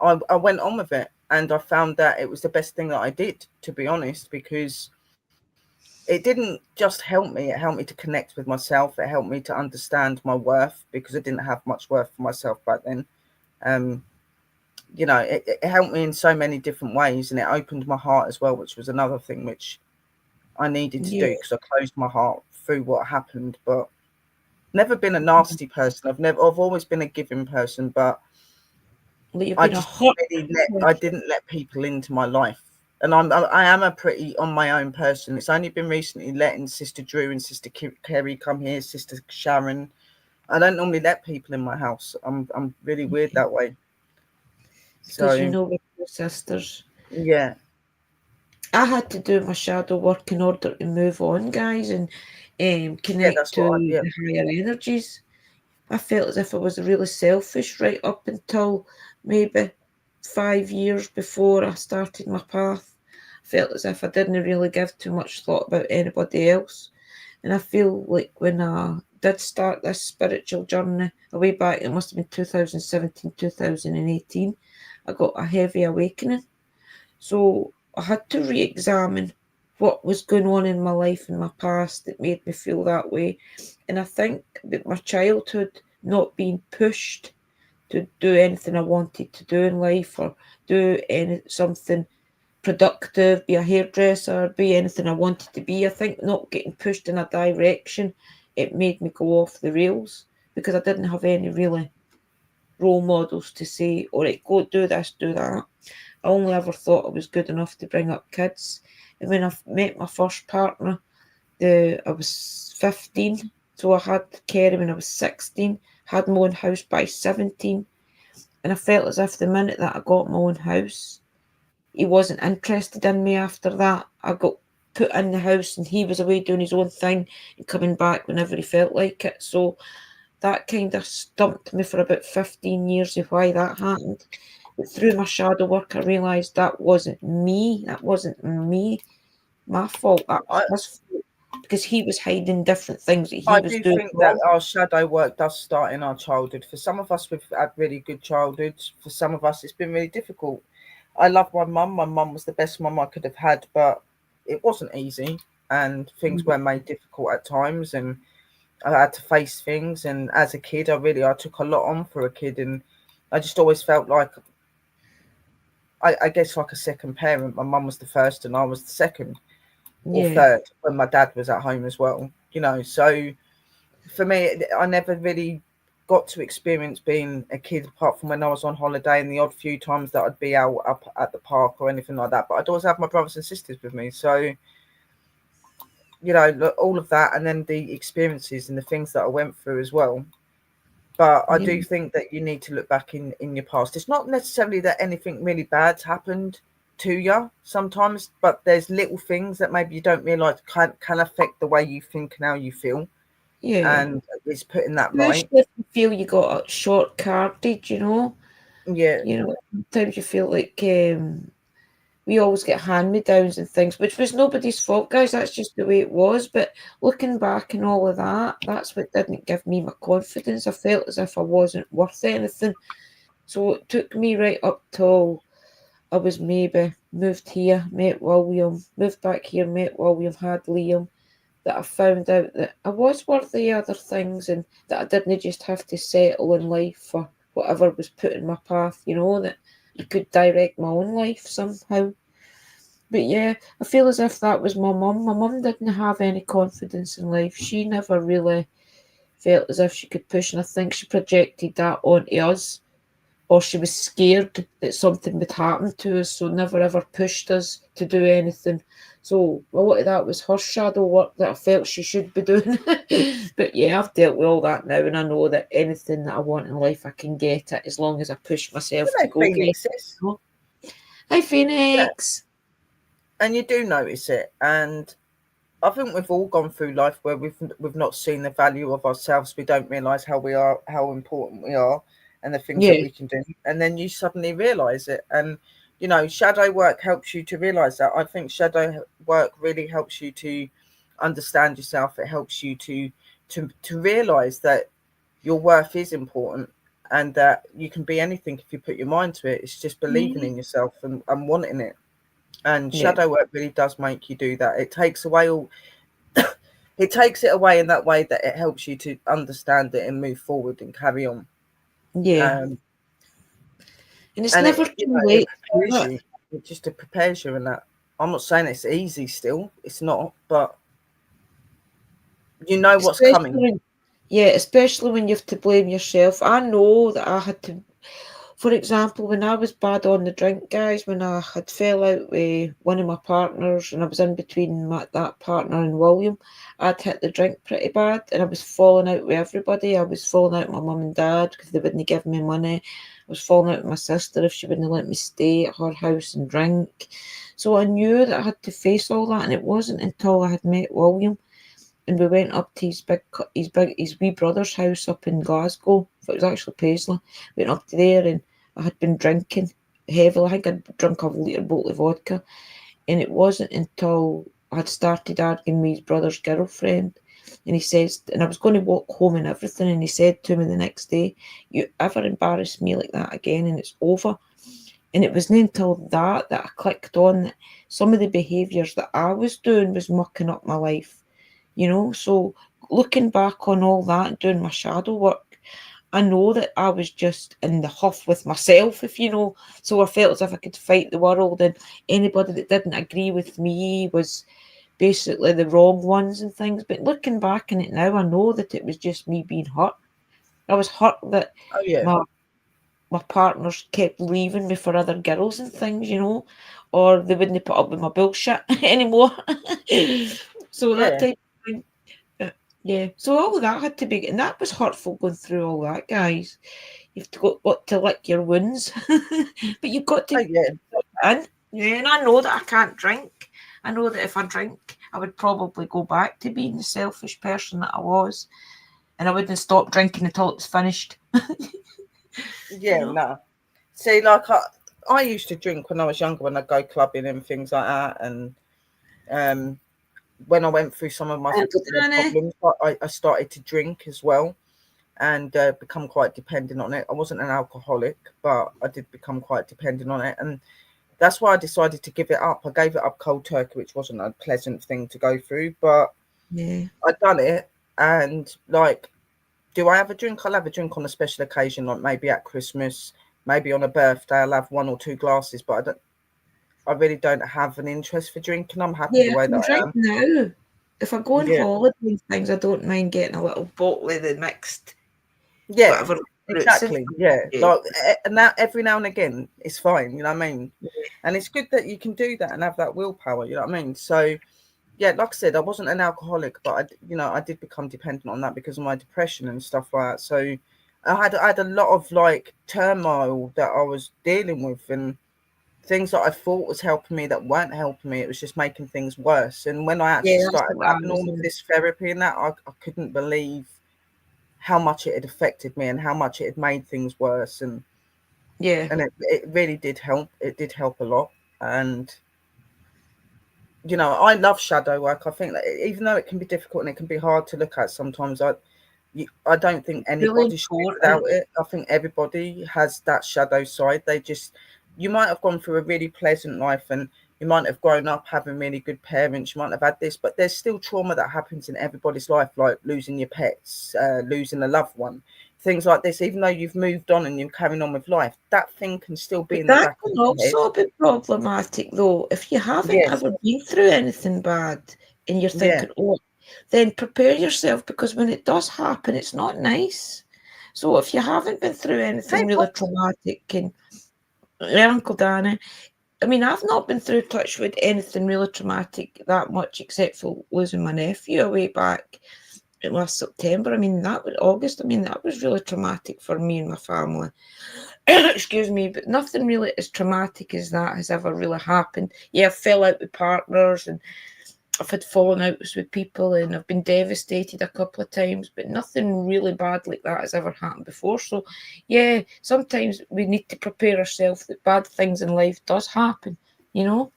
I went on with it, and I found that it was the best thing that I did, to be honest, because it didn't just help me, it helped me to connect with myself, it helped me to understand my worth, because I didn't have much worth for myself back then. um it helped me in so many different ways, and it opened my heart as well, which was another thing which I needed to Yeah. do, because I closed my heart through what happened. But never been a nasty person. I've always been a giving person, but But you've I been a just hot I person. didn't let people into my life. And I am a pretty on my own person. It's only been recently letting Sister Drew and Sister Kerry come here, Sister Sharon. I don't normally let people in my house. I'm really weird that way. Because So we're your sisters. yeah, I had to do my shadow work in order to move on, guys, and yeah, connect that's to what I yeah. the higher energies. I felt as if I was really selfish right up until maybe 5 years before I started my path. I felt as if I didn't really give too much thought about anybody else. And I feel like when I did start this spiritual journey, way back, it must have been 2017, 2018, I got a heavy awakening. So I had to re examine what was going on in my life and my past that made me feel that way. And I think that my childhood, not being pushed to do anything I wanted to do in life or do something productive, be a hairdresser, be anything I wanted to be. I think not getting pushed in a direction, it made me go off the rails because I didn't have any really role models to say, all right, go do this, do that. I only ever thought I was good enough to bring up kids. And when I met my first partner, I was 15, so I had Kerry when I was 16, had my own house by 17, and I felt as if the minute that I got my own house, he wasn't interested in me after that. I got put in the house, and he was away doing his own thing and coming back whenever he felt like it. So that kind of stumped me for about 15 years of why that happened. But through my shadow work, I realised that wasn't me. That wasn't me. My fault. That was I, his fault. Because he was hiding different things that he I was do doing think that wrong. our shadow work does start in our childhood. For some of us, we've had really good childhoods. For some of us, it's been really difficult. I love my mum. My mum was the best mum I could have had, but it wasn't easy, and things were made difficult at times, and I had to face things. And as a kid, I took a lot on for a kid, and I just always felt like I guess like a second parent. My mum was the first, and I was the second or Yeah, third when my dad was at home as well. So for me, I never really got to experience being a kid apart from when I was on holiday and the odd few times that I'd be out up at the park or anything like that. But I'd always have my brothers and sisters with me. So, all of that and then the experiences and the things that I went through as well. But I yeah, do think that you need to look back in your past. It's not necessarily that anything really bad's happened to you sometimes, but there's little things that maybe you don't realise can affect the way you think and how you feel. yeah. And it's putting that right. Especially if you feel you got a short carded, Yeah, sometimes you feel like we always get hand me downs and things, which was nobody's fault, guys. That's just the way it was. But looking back and all of that, that's what didn't give me my confidence. I felt as if I wasn't worth anything. So it took me right up till I was maybe moved here, met William, moved back here, met William, had Liam, that I found out that I was worthy of other things and that I didn't just have to settle in life for whatever was put in my path, that I could direct my own life somehow. But yeah, I feel as if that was my mum. My mum didn't have any confidence in life. She never really felt as if she could push, and I think she projected that onto us, or she was scared that something would happen to us, so never ever pushed us to do anything. So a lot of that was her shadow work that I felt she should be doing. But yeah, I've dealt with all that now, and I know that anything that I want in life, I can get it as long as I push myself to hello, go get Phoenixes. it. Hi, Yeah, Phoenix. and you do notice it. And I think we've all gone through life where we've not seen the value of ourselves. We don't realise how important we are, and the things that Yeah, we can do. And then you suddenly realise it. And shadow work helps you to realise that. I think shadow work really helps you to understand yourself. It helps you to realise that your worth is important and that you can be anything if you put your mind to it. It's just believing mhm, in yourself and wanting it. And yeah, shadow work really does make you do that. It takes it away in that way that it helps you to understand it and move forward and carry on. yeah. Um, And it's and never too it late prepares for it. you. It prepares you in that. I'm not saying it's easy still. It's not, but you know what's Especially coming. when, yeah, especially when you have to blame yourself. I know that I had to. For example, when I was bad on the drink, guys, when I had fell out with one of my partners and I was in between that partner and William, I'd hit the drink pretty bad and I was falling out with everybody. I was falling out with my mum and dad because they wouldn't give me money. I was falling out with my sister if she wouldn't let me stay at her house and drink. So I knew that I had to face all that, and it wasn't until I had met William and we went up to his wee brother's house up in Glasgow. It was actually Paisley. Went up to there and I had been drinking heavily. I think I'd drunk a litre bottle of vodka, and it wasn't until I'd started arguing with his brother's girlfriend, and he says, and I was going to walk home and everything, and he said to me the next day, "You ever embarrass me like that again, and it's over." And it wasn't until that I clicked on that some of the behaviours that I was doing was mucking up my life. So looking back on all that and doing my shadow work, I know that I was just in the huff with myself, if you know. So I felt as if I could fight the world, and anybody that didn't agree with me was basically the wrong ones and things. But looking back on it now, I know that it was just me being hurt. I was hurt that Oh yeah, my my partners kept leaving me for other girls and things, or they wouldn't put up with my bullshit anymore. So that yeah. type of thing. Uh, Yeah, so all of that had to be, and that was hurtful going through all that, guys. You've got to lick your wounds, but you've got to Oh yeah. and yeah, and I know that I can't drink. I know that if I drink, I would probably go back to being the selfish person that I was, and I wouldn't stop drinking until it was finished. Yeah, no. See, like I used to drink when I was younger, when I go clubbing and things like that, and um, when I went through some of my Uncle Danny. problems, I started to drink as well, and become quite dependent on it. I wasn't an alcoholic, but I did become quite dependent on it, and that's why I decided to give it up. I gave it up cold turkey, which wasn't a pleasant thing to go through, but Yeah. I'd done it. And like, do I have a drink? I'll have a drink on a special occasion, like maybe at Christmas, maybe on a birthday. I'll have one or two glasses, but I really don't have an interest for drinking. I'm happy Yeah, the I way that can I drink am. now. If I go on Yeah, holiday and things, I don't mind getting a little bottle of the mixed yeah, whatever fruits and exactly. Yeah, yeah. like and that every now and again it's fine. You know what I mean? And it's good that you can do that and have that willpower. You know what I mean? So yeah, like I said, I wasn't an alcoholic, but I did become dependent on that because of my depression and stuff like that. So I had a lot of like turmoil that I was dealing with, and things that I thought was helping me that weren't helping me. It was just making things worse. And when I actually Yeah, that's started what I having was all of in. this therapy and that, I couldn't believe how much it had affected me and how much it had made things worse. Yeah. And it really did help. It did help a lot. And I love shadow work. I think that even though it can be difficult and it can be hard to look at sometimes, I don't think Really anybody should live without important. it. I think everybody has that shadow side. You might have gone through a really pleasant life, and you might have grown up having really good parents. You might have had this, but there's still trauma that happens in everybody's life, like losing your pets, losing a loved one, things like this. Even though you've moved on and you're carrying on with life, that thing can still be But in the that back of can your head. also be problematic though. If you haven't Yes, ever been through anything bad and you're yeah. thinking, oh, then prepare yourself because when it does happen, it's not nice. So if you haven't been through anything Hey, really traumatic, and Uncle Danny, I mean, I've not been through Touchwood anything really traumatic that much except for losing my nephew away back in last September. I mean, that was August. I mean, that was really traumatic for me and my family. Excuse me, but nothing really as traumatic as that has ever really happened. Yeah, I fell out with partners and I've had fallen outs with people and I've been devastated a couple of times, but nothing really bad like that has ever happened before. So, yeah, sometimes we need to prepare ourselves that bad things in life does happen, you know?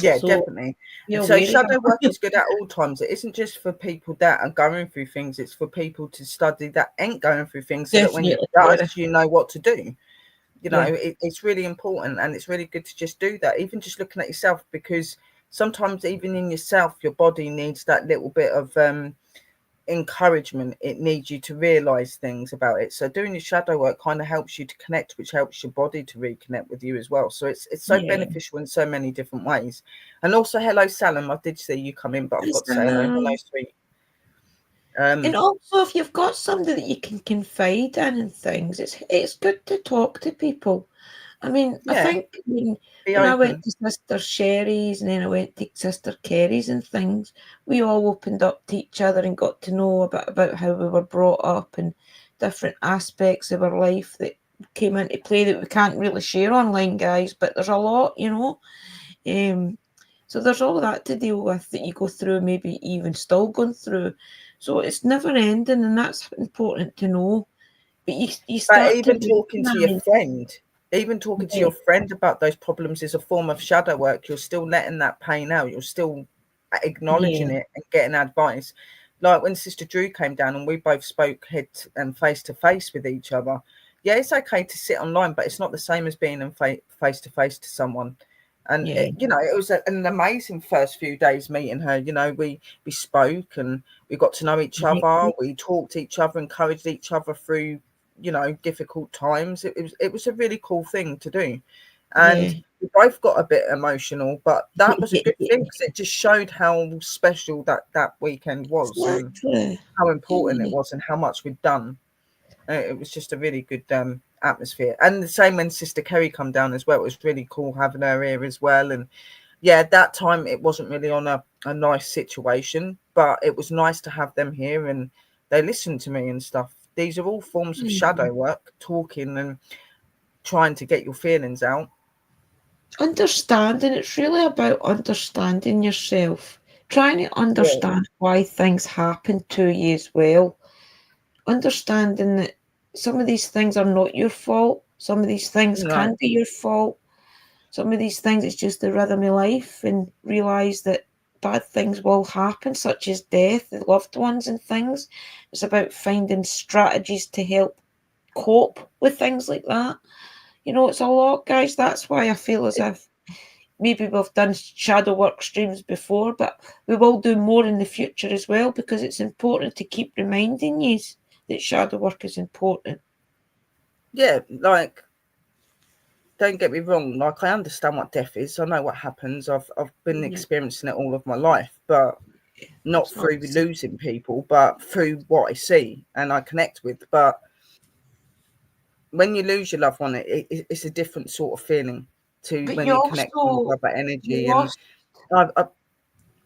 Yeah, So, definitely. be And so aware of shadow work that. is good at all times. It isn't just for people that are going through things, it's for people to study that ain't going through things so that when it Definitely, does, Sarah. you know what to do. Yeah, It's really important, and it's really good to just do that, even just looking at yourself, because sometimes even in yourself, your body needs that little bit of encouragement. It needs you to realize things about it. So doing your shadow work kind of helps you to connect, which helps your body to reconnect with you as well. So it's so yeah. beneficial in so many different ways. And also, hello Salam, I did see you come in, but I forgot to say hello. Hello, sweet. And um also, if you've got somebody that you can confide in and things, it's good to talk to people. I mean, I yeah, think be when I went open. to Sister Sherry's and then I went to Sister Kerry's and things, we all opened up to each other and got to know a bit about how we were brought up and different aspects of our life that came into play that we can't really share online, guys. But there's a lot. Um, so there's all that to deal with that you go through, maybe even still going through. So it's never ending, and that's important to know. But you But start to even talking to your recognize, friend, even talking to yeah, your friend about those problems is a form of shadow work. You're still letting that pain out. You're still yeah, acknowledging it and getting advice. Like when Sister Drew came down and we both spoke head and face to face with each other. Yeah, it's okay to sit online, but it's not the same as being in face to face to someone. And yeah, it was an amazing first few days meeting her. We spoke and we got to know each other. We talked to each other, encouraged each other through difficult times. It was a really cool thing to do, yeah. and we both got a bit emotional, but that was a good thing because it just showed how special that weekend was and Exactly. how important it Yeah, was and how much we'd done. It was just a really good atmosphere. And the same when Sister Kerry come down as well. It was really cool having her here as well. And yeah, that time it wasn't really on a nice situation, but it was nice to have them here and they listened to me and stuff. These are all forms of yeah, shadow work, talking and trying to get your feelings out. understanding. It's really about understanding yourself, trying to Yeah, understand why things happen to you as well. Understanding that some of these things are not your fault, some of these things no, can be your fault, some of these things it's just the rhythm of life, and realize that bad things will happen, such as death of loved ones and things. It's about finding strategies to help cope with things like that. You know, it's a lot, guys. That's why I feel as if maybe we've done shadow work streams before, but we will do more in the future as well, because it's important to keep reminding you that shadow work is important. yeah, like don't get me wrong, like I understand what death is. I know what happens. I've been Yeah, experiencing it all of my life, but not it's not through the same. losing people, but through what I see and I connect with. But when you lose your loved one, it's a different sort of feeling to But when you're connecting with other you energy. And lost I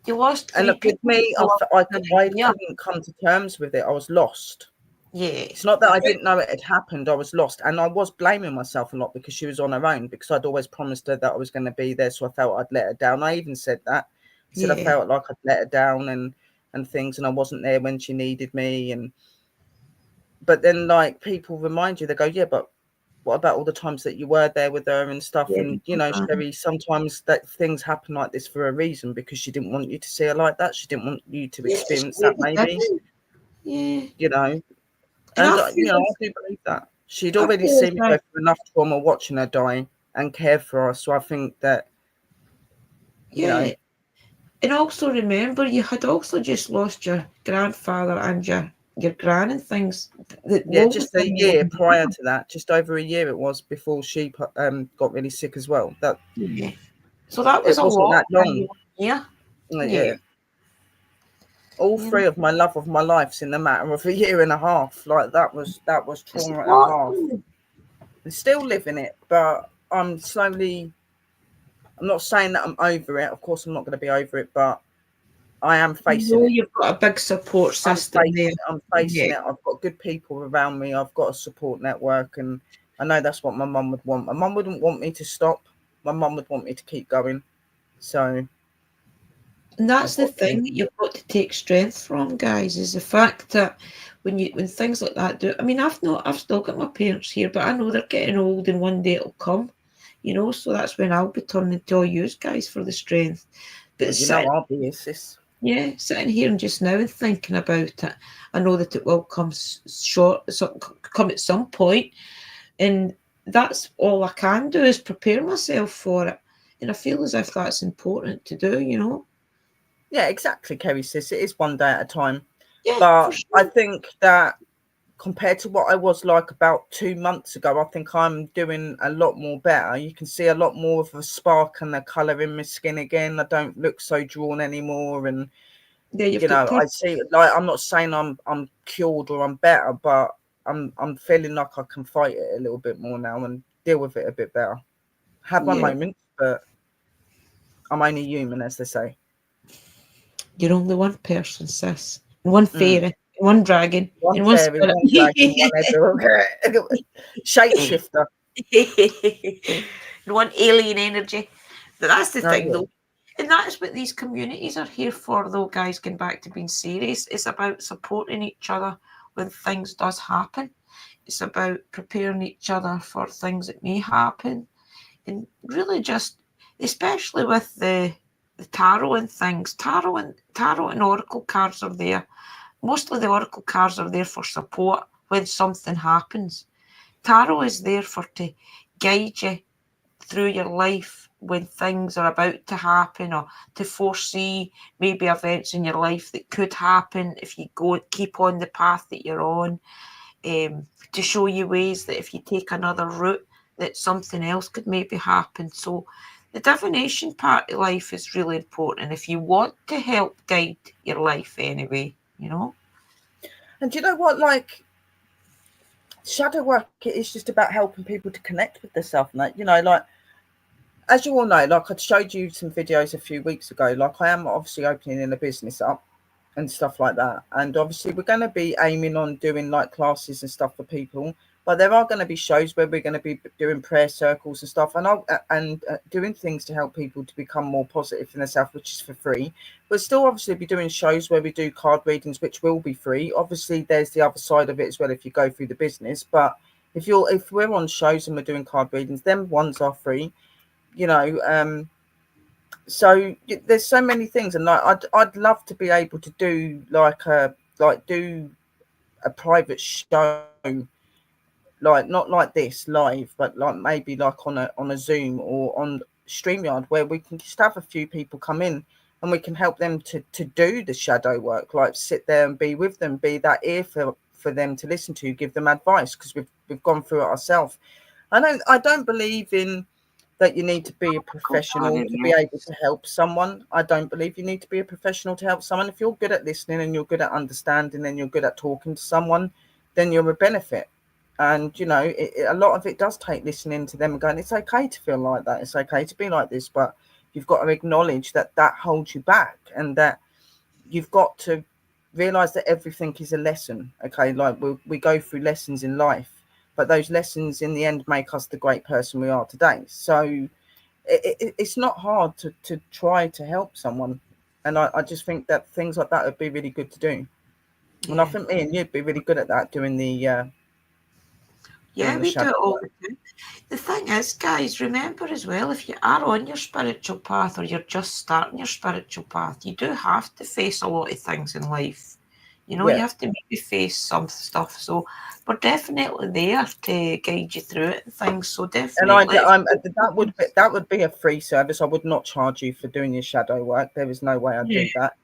you lost and three with people me, in a I year. couldn't come to terms with it. I was lost. Yeah. It's not that I didn't know it had happened. I was lost, and I was blaming myself a lot because she was on her own. Because I'd always promised her that I was going to be there, so I felt I'd let her down. I even said that. I said I Yeah. felt like I'd let her down and things, and I wasn't there when she needed me. And but then, like, people remind you, they go, yeah, but what about all the times that you were there with her and stuff? Yeah. And Sherry, sometimes that things happen like this for a reason, because she didn't want you to see her like that. She didn't want you to Yeah, she experience that, maybe maybe. didn't. Yeah. You know, And and I do believe that she'd I already feel as seen me if go through enough trauma watching her die and care for her. So I think that you yeah. know, And also remember, you had also just lost your grandfather and your gran and things that yeah, both of just a them were year prior to that, just over a year it was before she got really sick as well. That yeah. So that was it a wasn't lot that in long. 1 year. Yeah. Yeah, all You know, three of my love of my life's in the matter of a year and a half. Like that was it's a trauma and a lot. half. I'm still living it, but I'm slowly. I'm not saying that I'm over it. Of course, I'm not going to be over it, but I am You facing know it. you've got a big support I'm system there. facing it. I'm facing Yeah. it. I've got good people around me. I've got a support network, and I know that's what my mum would want. My mum wouldn't want me to stop. My mum would want me to keep going. So And that's I've the got to. thing that you've got to take strength from, guys, is the fact that when things like that do, I mean, I've still got my parents here, but I know they're getting old and one day it'll come, you know, so that's when I'll be turning to all you guys for the strength. But Well, you know, sitting, I'll be here, sis. yeah, sitting here and just now and thinking about it, I know that it will come short, so come at some point, and that's all I can do is prepare myself for it. And I feel as if that's important to do, you know. Yeah, exactly, Kerry, sis. It is one day at a time. Yeah, for But I sure. think that compared to what I was like about 2 months ago, I think I'm doing a lot more better. You can see a lot more of a spark and the colour in my skin again. I don't look so drawn anymore, and Yeah, you've got I see, like, I'm not saying I'm cured or I'm better, but I'm feeling like I can fight it a little bit more now and deal with it a bit better. Have my yeah, moments, but I'm only human, as they say. you're only one person, sis. And one Mm. fairy, and one dragon, One and one fairy, spirit. one dragon, one ever shapeshifter. And one alien energy. But that's the Oh thing, yeah, though. And that's what these communities are here for, though, guys, getting back to being serious. It's about supporting each other when things does happen. It's about preparing each other for things that may happen. And really just, especially with the tarot and things, tarot and oracle cards are there. Mostly the oracle cards are there for support when something happens. Tarot is there for to guide you through your life when things are about to happen, or to foresee maybe events in your life that could happen if you go keep on the path that you're on, to show you ways that if you take another route that something else could maybe happen. So the divination part of life is really important if you want to help guide your life anyway, you know. and do you know what? Like, shadow work is just about helping people to connect with themselves, and that, like, as you all know, like I showed you some videos a few weeks ago. Like, I am obviously opening in a business up and stuff like that, and obviously we're going to be aiming on doing like classes and stuff for people. But there are going to be shows where we're going to be doing prayer circles and stuff, and doing things to help people to become more positive in themselves, which is for free. We'll still obviously be doing shows where we do card readings, which will be free. Obviously, there's the other side of it as well if you go through the business. But if we're on shows and we're doing card readings, them ones are free. You know, so there's so many things, and like I'd love to be able to do do a private show, like not like this live, but like maybe like on a Zoom or on StreamYard, where we can just have a few people come in and we can help them to do the shadow work, like sit there and be with them, be that ear for them to listen to, give them advice, because we've gone through it ourselves. I don't believe in that you need to be a professional to be able to help someone. I don't believe you need to be a professional to help someone. If you're good at listening and you're good at understanding and you're good at talking to someone, then you're a benefit. And, you know, a lot of it does take listening to them and going, it's okay to feel like that. It's okay to be like this, but you've got to acknowledge that that holds you back, and that you've got to realize that everything is a lesson. Okay. Like we go through lessons in life, but those lessons in the end make us the great person we are today. So it's not hard to try to help someone. And I just think that things like that would be really good to do. Yeah. And I think me and you'd be really good at that, doing the we do it all work. the time. The thing is, guys, remember as well, if you are on your spiritual path or you're just starting your spiritual path, you do have to face a lot of things in life. You know, you have to maybe face some stuff. So we're definitely there to guide you through it and things. So And definitely, that would be a free service. I would not charge you for doing your shadow work. There is no way I'd do that.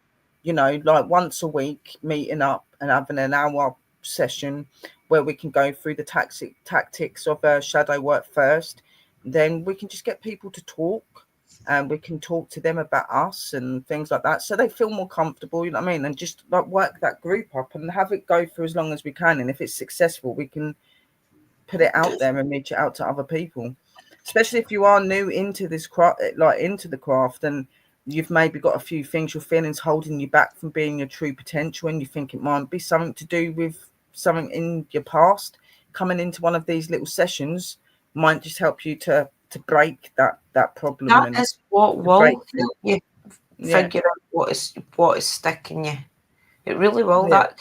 You know, like once a week, meeting up and having an hour session where we can go through the tactics of shadow work first. Then we can just get people to talk, and we can talk to them about us and things like that, so they feel more comfortable. You know what I mean? And just like work that group up and have it go for as long as we can. And if it's successful, we can put it out there and reach it out to other people, especially if you are new into this craft, like into the craft, and you've maybe got a few things your feelings holding you back from being your true potential, and you think it might be something to do with something in your past. Coming into one of these little sessions might just help you to break that problem. that is what will help you Yeah. figure out what is sticking you. It really will. Yeah. That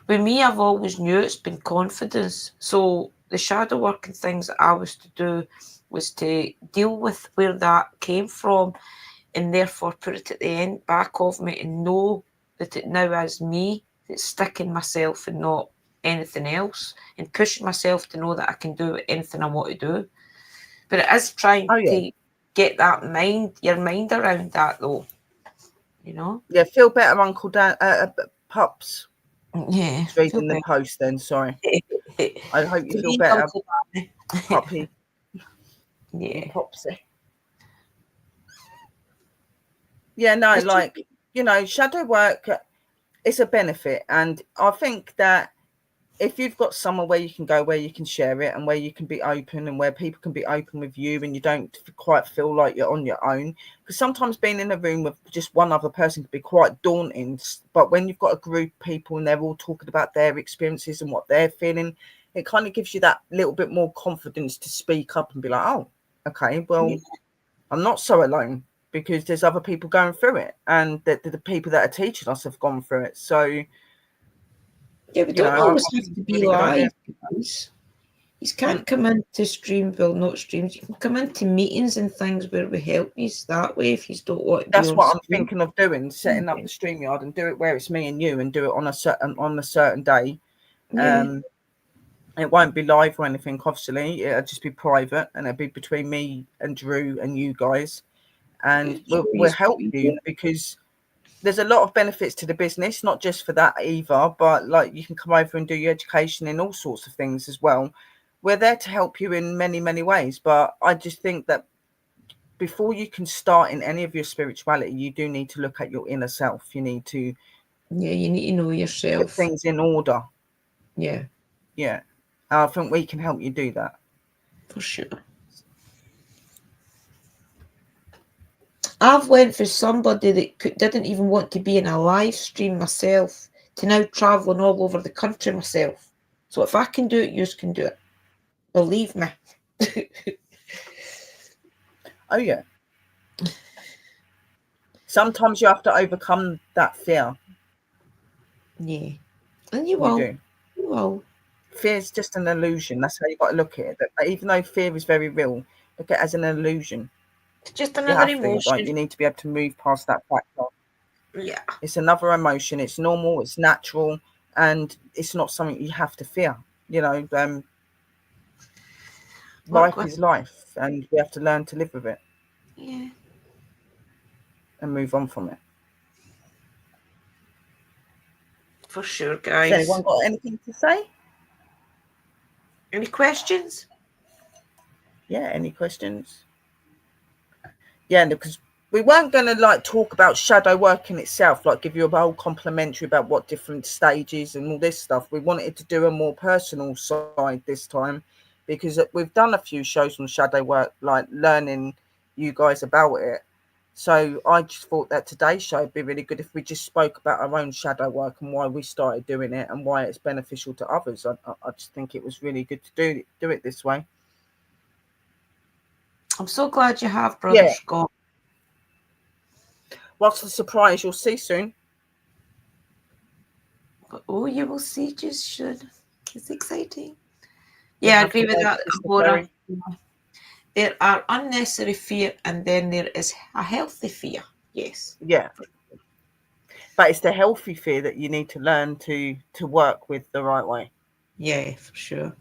with me, I've always knew it's been confidence. So the shadow work and things that I was to do was to deal with where that came from, and therefore put it at the end back of me, and know that it now is me that's sticking myself and not anything else, and pushing myself to know that I can do anything I want to do. But it is trying to get your mind around that, though. You know? Yeah, feel better, Uncle Dan. Pups. Yeah. It's reading the post then, sorry. I hope you feel better, puppy. Yeah. Popsy. Yeah, no, like, you know, shadow work, it's a benefit. And I think that if you've got somewhere where you can go, where you can share it, and where you can be open, and where people can be open with you, and you don't quite feel like you're on your own, because sometimes being in a room with just one other person can be quite daunting. But when you've got a group of people and they're all talking about their experiences and what they're feeling, it kind of gives you that little bit more confidence to speak up and be like, oh, okay, well, I'm not so alone, because there's other people going through it, and the people that are teaching us have gone through it. So yeah, we don't always have to be live, guys. You can't come into stream, well, not streams. You can come into meetings and things where we help you that way if you don't want to. That's what I'm thinking of doing, setting up the StreamYard and do it where it's me and you, and do it on a certain day. It won't be live or anything, obviously. It'll just be private, and it'll be between me and Drew and you guys, and we'll help you, because there's a lot of benefits to the business, not just for that either, but like you can come over and do your education in all sorts of things as well. We're there to help you in many, many ways. But I just think that before you can start in any of your spirituality, you do need to look at your inner self. You need to you need to know yourself, put things in order. Yeah. I think we can help you do that. For sure. I've went for somebody that didn't even want to be in a live stream myself, to now travelling all over the country myself. So if I can do it, you can do it. Believe me. Oh yeah. Sometimes you have to overcome that fear. Yeah. And you You will. do. You will. Fear is just an illusion. That's how you got to look at it. That even though fear is very real, look at it as an illusion. It's just You another have to, emotion. you need to be able to move past that factor. Yeah. It's another emotion. It's normal. It's natural, and it's not something you have to fear. You know, Work life with. is life, and we have to learn to live with it Yeah. and move on from it. For sure, Has guys. anyone got anything to say? Any questions? Yeah, any questions? Yeah, because we weren't going to like talk about shadow work in itself, like give you a whole complimentary about what different stages and all this stuff. We wanted to do a more personal side this time, because we've done a few shows on shadow work, like learning you guys about it. So I just thought that today's show would be really good if we just spoke about our own shadow work and why we started doing it and why it's beneficial to others. I just think it was really good to do it this way. I'm so glad you have, Brother Yeah. Scott. What's the surprise you'll see soon? Oh, you will see, just should. It's exciting. You'll Yeah, I have agree to with wait that, for Sister Cora. Terry. There are unnecessary fear, and then there is a healthy fear. Yes. Yeah. But it's the healthy fear that you need to learn to work with the right way. Yeah, for sure.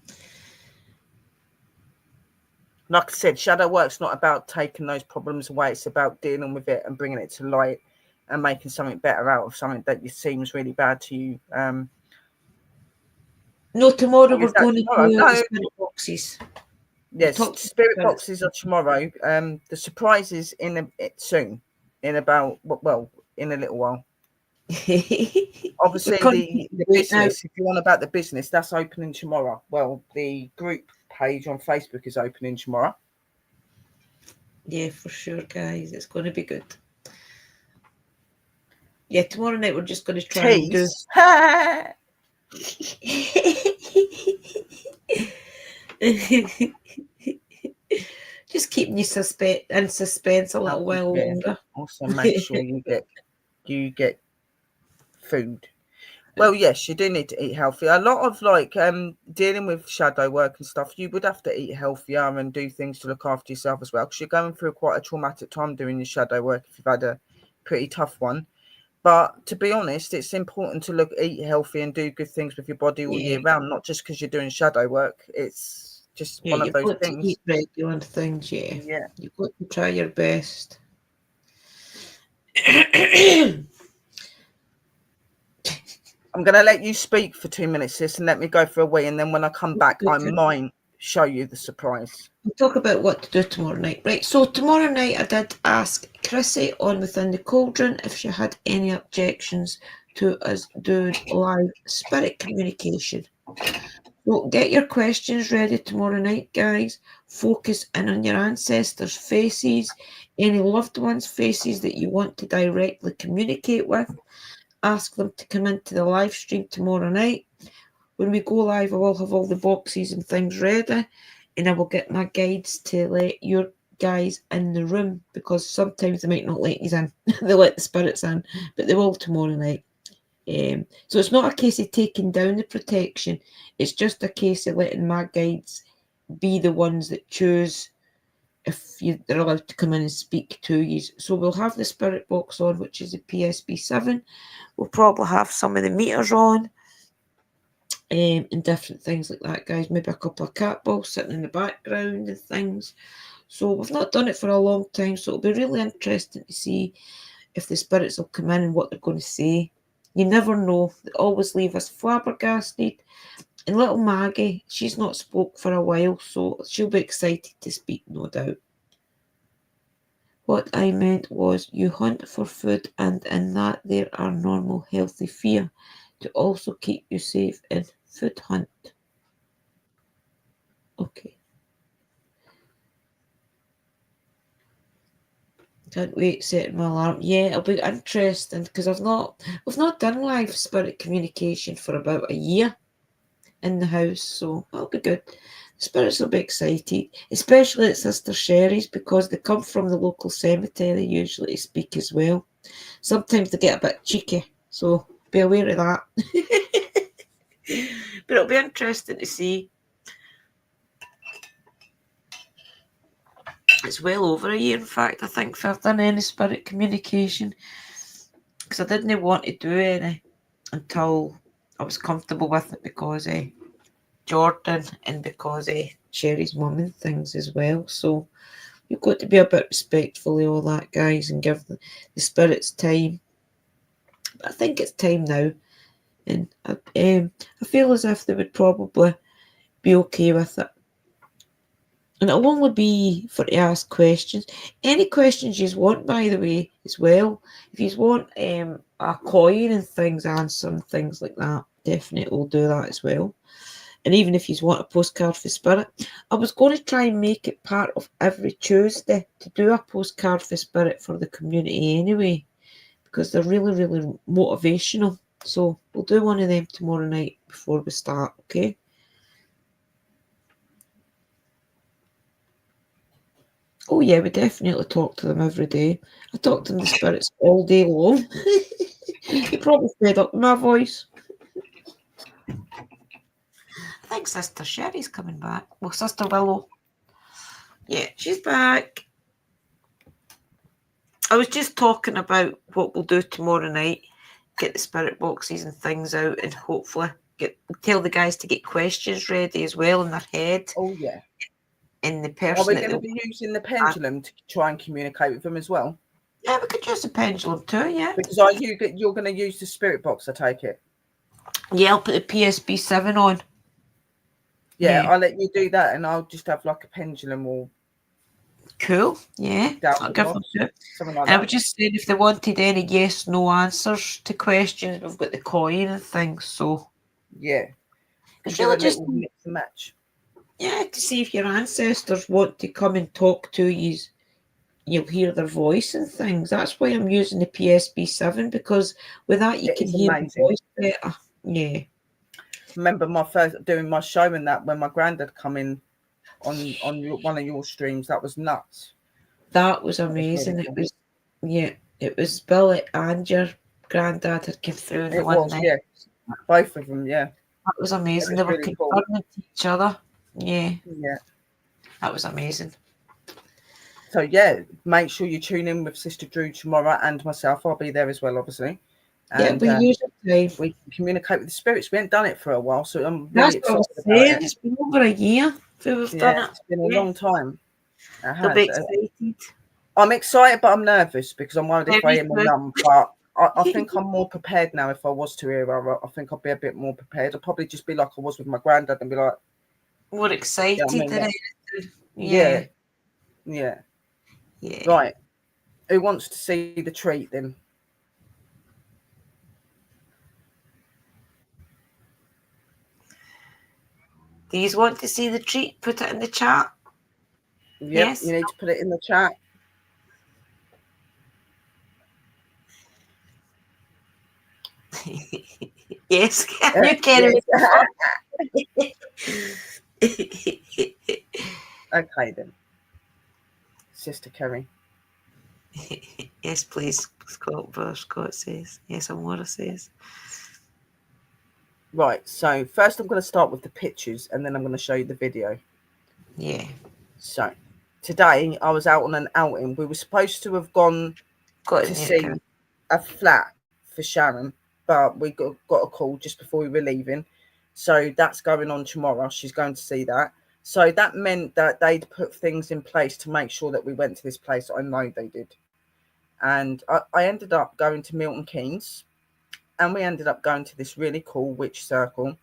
Like I said, shadow work's not about taking those problems away. It's about dealing with it and bringing it to light and making something better out of something that seems really bad to you. No, tomorrow we're Is that going to tomorrow? do the No. spirit boxes. We Yes, talked spirit about boxes are tomorrow. The surprise is soon, in about in a little while. it. We're Obviously, content the right now. business, if you want about the business, that's opening tomorrow. Well, the group page on Facebook is opening tomorrow. Yeah, for sure, guys. It's going to be good. Yeah, tomorrow night we're just going to try and do. Tease. Just keeping you in suspense a little while longer. Also, make sure you get food. Well, yes, you do need to eat healthy. A lot of dealing with shadow work and stuff, you would have to eat healthier and do things to look after yourself as well, because you're going through quite a traumatic time doing your shadow work if you've had a pretty tough one. But to be honest, it's important to eat healthy and do good things with your body all year round, not just because you're doing shadow work. It's just one of you've those got to things. eat regular things, yeah. Yeah. You've got to try your best. I'm going to let you speak for 2 minutes, sis, and let me go for a wee. And then when I come back, I might show you the surprise. We'll talk about what to do tomorrow night. Right, so tomorrow night I did ask Chrissy on Within the Cauldron if she had any objections to us doing live spirit communication. So get your questions ready tomorrow night, guys. Focus in on your ancestors' faces, any loved ones' faces that you want to directly communicate with. Ask them to come into the live stream tomorrow night. When we go live, I will have all the boxes and things ready, and I will get my guides to let your guys in the room, because sometimes they might not let you in. They let the spirits in, but they will tomorrow night. So it's not a case of taking down the protection. It's just a case of letting my guides be the ones that choose if they're allowed to come in and speak to you. So we'll have the spirit box on, which is a PSB7. We'll probably have some of the meters on, and different things like that, guys. Maybe a couple of cat balls sitting in the background and things. So we've not done it for a long time, so it'll be really interesting to see if the spirits will come in and what they're going to say. You never know. They always leave us flabbergasted. And little Maggie, she's not spoke for a while, so she'll be excited to speak, no doubt. What I meant was you hunt for food, and in that there are normal healthy fear to also keep you safe in food hunt. Okay. Can't wait setting my alarm. Yeah, it'll be interesting because we've not done live spirit communication for about a year in the house, so that'll be good. Spirits will be excited, especially at Sister Sherry's, because they come from the local cemetery usually to speak as well. Sometimes they get a bit cheeky, so be aware of that. But it'll be interesting to see. It's well over a year, in fact, I think, if I've done any spirit communication, because I didn't want to do any until I was comfortable with it, because Jordan and because Sherry's mum and things as well. So you've got to be a bit respectful of all that, guys, and give the spirits time. But I think it's time now, and I feel as if they would probably be okay with it. And it'll only be for to ask questions. Any questions you want, by the way, as well. If you want a coin and things answered and things like that, definitely we'll do that as well. And even if you want a postcard for Spirit, I was going to try and make it part of every Tuesday to do a postcard for Spirit for the community anyway, because they're really, really motivational. So we'll do one of them tomorrow night before we start, okay? Oh yeah, we definitely talk to them every day. I talk to the spirits all day long. You probably fed up with my voice. I think Sister Sherry's coming back. Well, Sister Willow. Yeah, she's back. I was just talking about what we'll do tomorrow night. Get the spirit boxes and things out, and hopefully tell the guys to get questions ready as well in their head. Oh yeah. And the Are person we going to be using the pendulum to try and communicate with them as well? Yeah, we could use the pendulum too, yeah. Because you're going to use the spirit box, I take it? Yeah, I'll put the PSB7 on. Yeah, I'll let you do that, and I'll just have like a pendulum or... Cool, yeah. I'll give them to it. Something like and that. I was just saying, if they wanted any yes, no answers to questions, we've got the coin and things, so... Yeah. It's really just... mix and match. Yeah, to see if your ancestors want to come and talk to you, you'll hear their voice and things. That's why I'm using the PSB7, because with that you can hear the voice better. Yeah. Remember my first doing my show and that when my granddad come in on one of your streams, that was nuts. That was amazing. It was, yeah, it was Billy and your granddad had come through the one night. Yeah, both of them, yeah. That was amazing. They were really confirming to each other. Yeah. Yeah. That was amazing. So yeah, make sure you tune in with Sister Drew tomorrow and myself. I'll be there as well, obviously. And, yeah, we can communicate with the spirits. We haven't done it for a while, so I'm really excited about it. It's been over a year we've done it. It's been a long time. They'll be excited. I'm excited, but I'm nervous because I'm worried if I hear my mum. But I think I'm more prepared now. If I was to hear her, I think I'll be a bit more prepared. I'll probably just be like I was with my granddad and be like more excited. Yeah. Right. Who wants to see the treat then? Do you want to see the treat? Put it in the chat. Yep, yes. You need to put it in the chat. Yes, you can. Okay then. Sister Kerry. Yes, please. Scott says. Yes, Amora says. Right, so first I'm going to start with the pictures and then I'm going to show you the video. Yeah. So today I was out on an outing. We were supposed to have gone to see a flat for Sharon, but we got a call just before we were leaving. So that's going on tomorrow. She's going to see that. So that meant that they'd put things in place to make sure that we went to this place. I know they did. And I ended up going to Milton Keynes. And we ended up going to this really cool witch circle.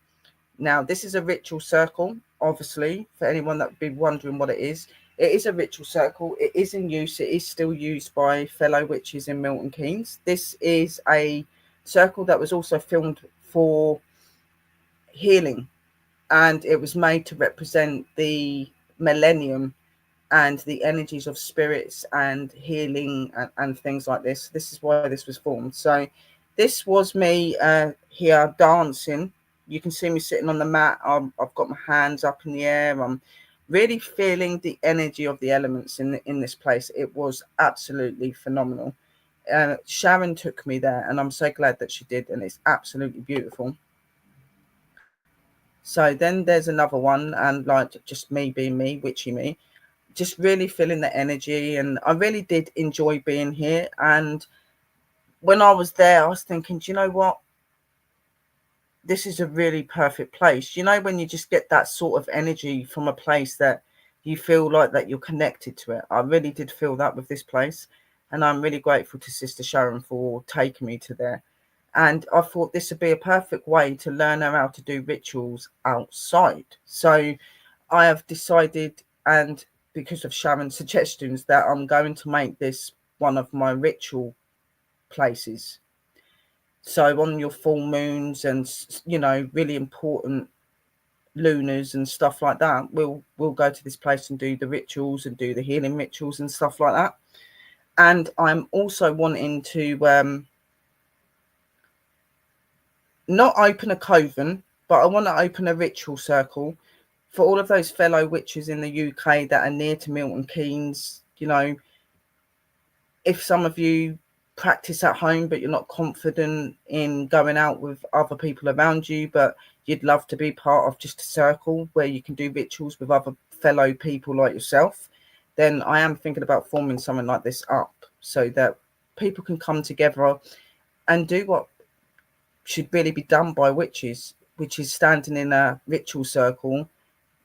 Now, this is a ritual circle, obviously, for anyone that would be wondering what it is. It is a ritual circle. It is in use. It is still used by fellow witches in Milton Keynes. This is a circle that was also filmed for healing. And it was made to represent the millennium and the energies of spirits and healing and things like this. This is why this was formed. So this was me here dancing You can see me sitting on the mat. I've got my hands up in the air. I'm really feeling the energy of the elements in this place. It was absolutely phenomenal. Sharon took me there, and I'm so glad that she did, and it's absolutely beautiful. So then there's another one, and like just me being me, witchy me, just really feeling the energy, and I really did enjoy being here. And when I was there, I was thinking, do you know what? This is a really perfect place. You know, when you just get that sort of energy from a place that you feel like that you're connected to it. I really did feel that with this place, and I'm really grateful to Sister Sharon for taking me to there. And I thought this would be a perfect way to learn how to do rituals outside. So I have decided, and because of Sharon's suggestions, that I'm going to make this one of my ritual places. So on your full moons and really important lunars and stuff like that, we'll go to this place and do the rituals and do the healing rituals and stuff like that. And I'm also wanting to not open a coven, but I want to open a ritual circle for all of those fellow witches in the UK that are near to Milton Keynes. If some of you practice at home but you're not confident in going out with other people around you, but you'd love to be part of just a circle where you can do rituals with other fellow people like yourself, then I am thinking about forming something like this up so that people can come together and do what should really be done by witches, which is standing in a ritual circle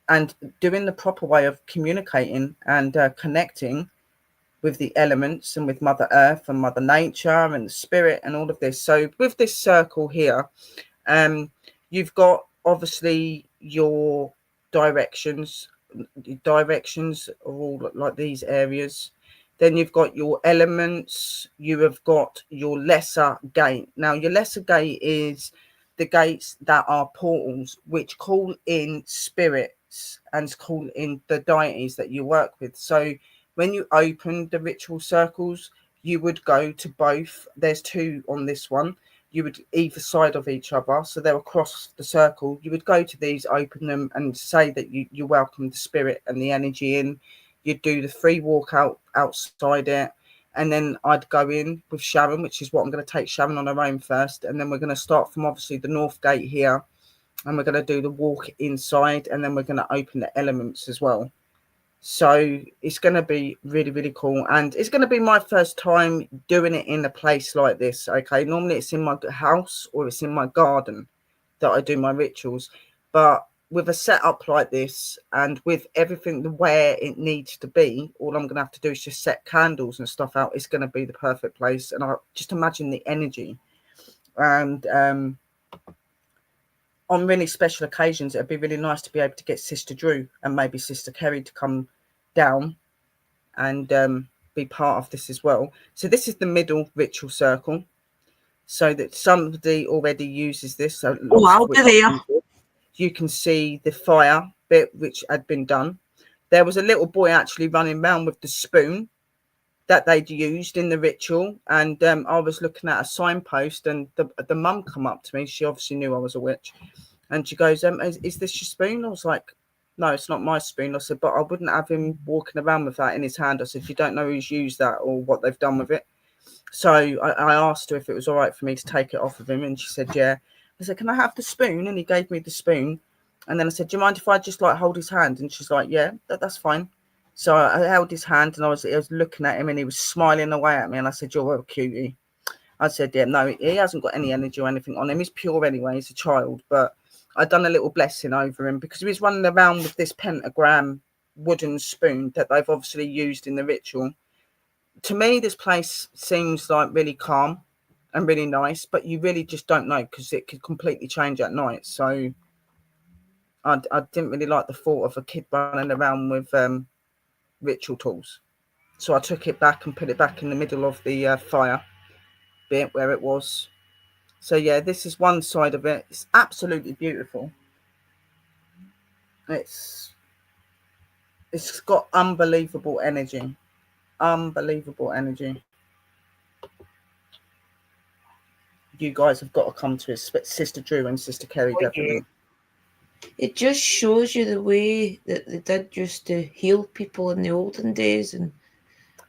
and doing the proper way of communicating and connecting with the elements and with Mother Earth and Mother Nature and the spirit and all of this. So with this circle here, you've got obviously your directions. The directions are all like these areas. Then you've got your elements. You have got your lesser gate. Now your lesser gate is the gates that are portals which call in spirits and call in the deities that you work with. So when you open the ritual circles, you would go to both. There's two on this one. You would either side of each other, so they're across the circle. You would go to these, open them, and say that you welcome the spirit and the energy in. You'd do the free walk outside it, and then I'd go in with Sharon, which is what I'm going to take Sharon on her own first, and then we're going to start from obviously the north gate here, and we're going to do the walk inside, and then we're going to open the elements as well. So it's going to be really, really cool. And it's going to be my first time doing it in a place like this. Okay. Normally it's in my house or it's in my garden that I do my rituals. But with a setup like this and with everything the way it needs to be, all I'm going to have to do is just set candles and stuff out. It's going to be the perfect place. And I just imagine the energy. And on really special occasions, it'd be really nice to be able to get Sister Drew and maybe Sister Kerry to come down and be part of this as well. So this is the middle ritual circle, so that somebody already uses this. So Oh, lots of I'll be witches there. use it. You can see the fire bit which had been done. There was a little boy actually running around with the spoon that they'd used in the ritual, and I was looking at a signpost, and the mum come up to me. She obviously knew I was a witch, and she goes, is this your spoon? I was like, no, it's not my spoon. I said, but I wouldn't have him walking around with that in his hand. I said, you don't know who's used that or what they've done with it. So I asked her if it was all right for me to take it off of him, and she said, yeah. I said, can I have the spoon? And he gave me the spoon. And then I said, do you mind if I just like hold his hand? And she's like, yeah, that's fine. So I held his hand, and I was looking at him, and he was smiling away at me. And I said, you're a cutie. I said, yeah, no, he hasn't got any energy or anything on him. He's pure anyway. He's a child. But I'd done a little blessing over him because he was running around with this pentagram wooden spoon that they've obviously used in the ritual. To me, this place seems like really calm and really nice, but you really just don't know because it could completely change at night. So I didn't really like the thought of a kid running around with ritual tools. So I took it back and put it back in the middle of the fire bit where it was. So yeah, this is one side of it. It's absolutely beautiful. It's got unbelievable energy. Unbelievable energy. you guys have got to come to it. Sister Drew and Sister Kerry, Oh, yeah. definitely. It just shows you the way that they did used to heal people in the olden days. And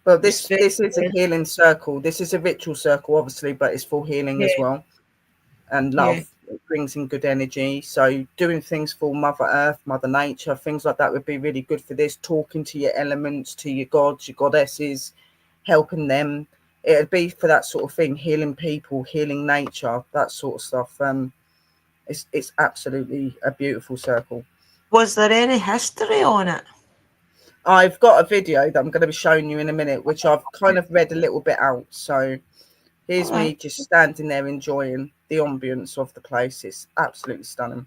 well, this is a healing circle. This is a ritual circle, obviously, but it's for healing as well, and love. It brings in good energy. So doing things for Mother Earth, Mother Nature, things like that would be really good for this. Talking to your elements, to your gods, your goddesses, helping them. It'd be for that sort of thing, healing people, healing nature, that sort of stuff. It's absolutely a beautiful circle. Was there any history on it? I've got a video that I'm going to be showing you in a minute, which I've kind of read a little bit out. So here's me just standing there enjoying the ambience of the place. It's absolutely stunning.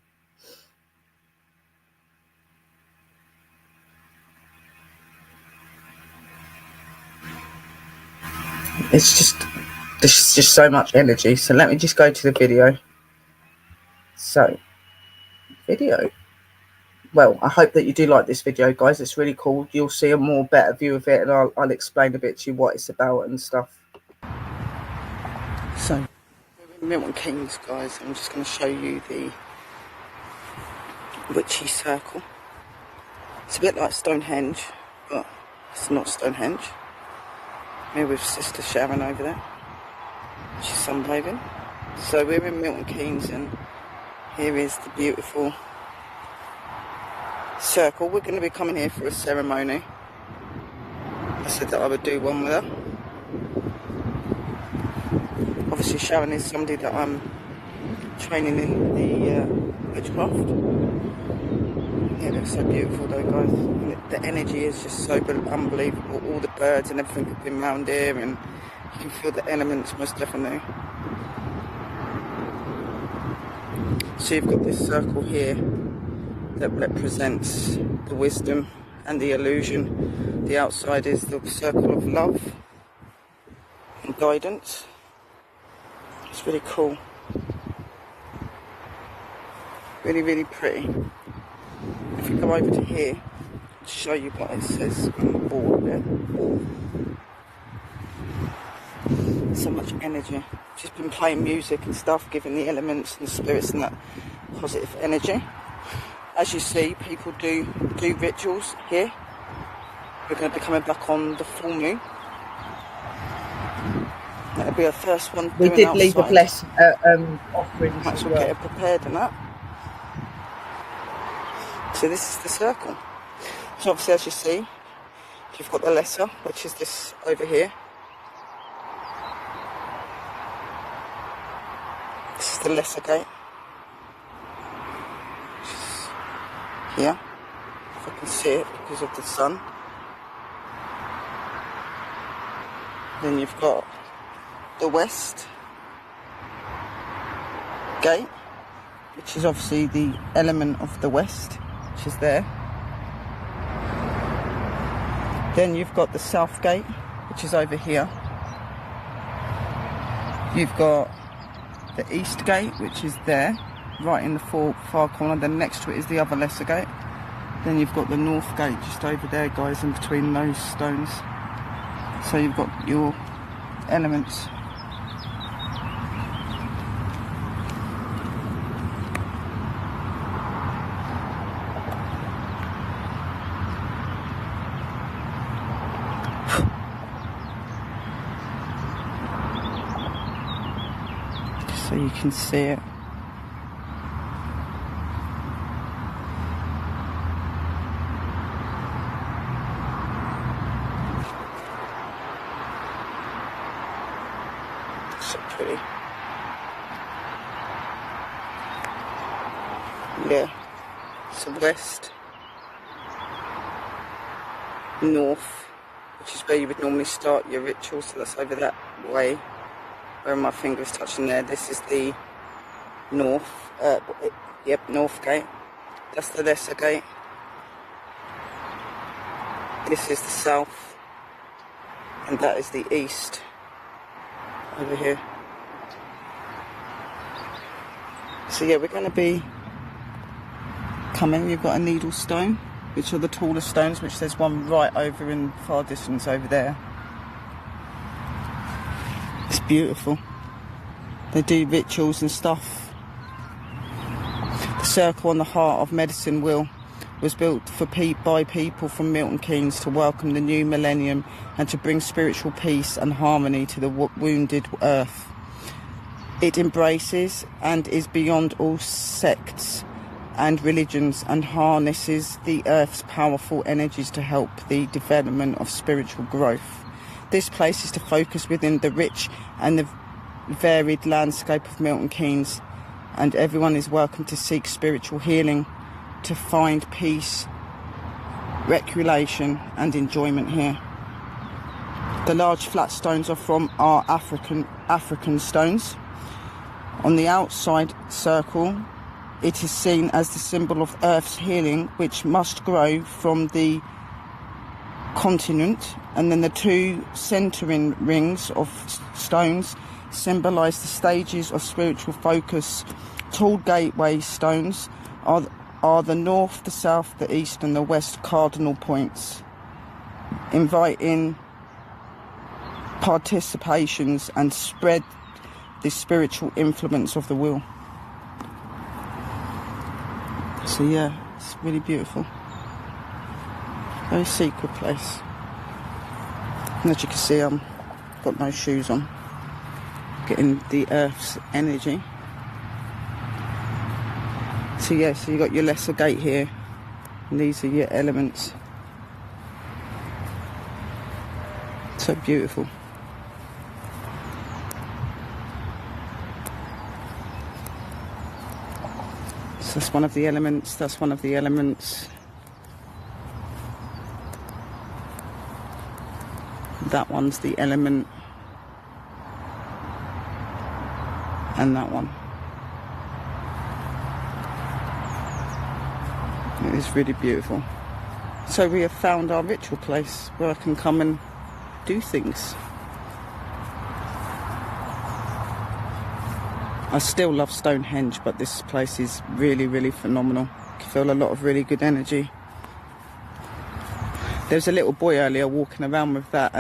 It's just, there's just so much energy. So let me just go to the video. So, video. Well, I hope that you do like this video, guys. It's really cool. You'll see a more better view of it, and I'll explain a bit to you what it's about and stuff. So, we're in Milton Keynes, guys. I'm just going to show you the witchy circle. It's a bit like Stonehenge, but it's not Stonehenge. Here with Sister Sharon over there. She's sunbathing. So we're in Milton Keynes, and here is the beautiful circle. We're going to be coming here for a ceremony. I said that I would do one with her. Obviously Sharon is somebody that I'm training in the witchcraft. It looks so beautiful though, guys. And the energy is just so unbelievable. All the birds and everything have been round here, and you can feel the elements most definitely. So you've got this circle here that represents the wisdom and the illusion. The outside is the circle of love and guidance. It's really cool. Really, really pretty. If you go over to here, I'll show you what it says on the board there. So much energy. Just been playing music and stuff, giving the elements and the spirits and that positive energy. As you see, people do rituals here. We're going to be coming back on the full moon. That'll be our first one. We did leave a blessed offering. Might well get it prepared and that. So this is the circle. So obviously, as you see, you've got the lesser, which is this over here. This is the lesser gate. Here, if I can see it because of the sun. Then you've got the west gate, which is obviously the element of the west, which is there. Then you've got the south gate, which is over here. You've got the east gate, which is there, right in the far corner. Then next to it is the other lesser gate. Then you've got the north gate just over there, guys, in between those stones. So you've got your elements. So you can see it. So pretty. Yeah. So west, north, which is where you would normally start your ritual. So that's over that way, where my finger is touching there. This is the north. North gate. That's the lesser gate. This is the south, and that is the east. Over here. So yeah, we're going to be coming. You've got a needle stone, which are the tallest stones, which there's one right over in far distance over there. It's beautiful. They do rituals and stuff. The circle on the heart of Medicine Wheel was built by people from Milton Keynes to welcome the new millennium and to bring spiritual peace and harmony to the wounded earth. It embraces and is beyond all sects and religions and harnesses the earth's powerful energies to help the development of spiritual growth. This place is to focus within the rich and the varied landscape of Milton Keynes, and everyone is welcome to seek spiritual healing, to find peace, recreation and enjoyment here. The large flat stones are African stones. On the outside circle, it is seen as the symbol of Earth's healing, which must grow from the continent, and then the two centering rings of stones symbolise the stages of spiritual focus. Tall gateway stones are the north, the south, the east and the west cardinal points, inviting participations and spread the spiritual influence of the wheel. So yeah, it's really beautiful. Very secret place. And as you can see, I've got no shoes on. Getting the earth's energy. So yeah, so you got your lesser gate here, and these are your elements. So beautiful. So that's one of the elements, that's one of the elements. That one's the element. And that one. It is really beautiful. So we have found our ritual place where I can come and do things. I still love Stonehenge, but this place is really, really phenomenal. You feel a lot of really good energy. There's a little boy earlier walking around with that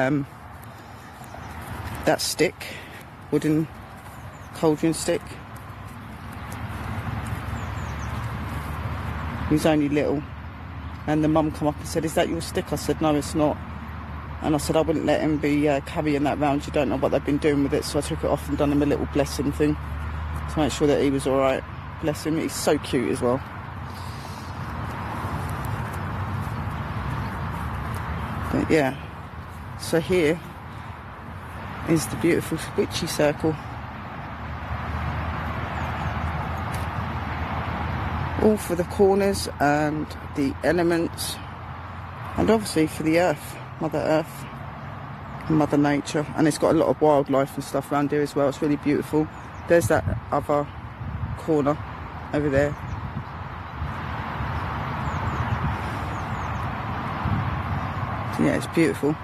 that stick, wooden cauldron stick. He's only little, and the mum come up and said, "Is that your stick?" I said, "No, it's not." And I said I wouldn't let him be carrying that round. You don't know what they've been doing with it. So I took it off and done him a little blessing thing to make sure that he was all right. Bless him. He's so cute as well. But yeah, so here is the beautiful witchy circle. All for the corners and the elements, and obviously for the earth, Mother Earth and Mother Nature. And it's got a lot of wildlife and stuff around here as well. It's really beautiful. There's that other corner over there. So yeah, it's beautiful.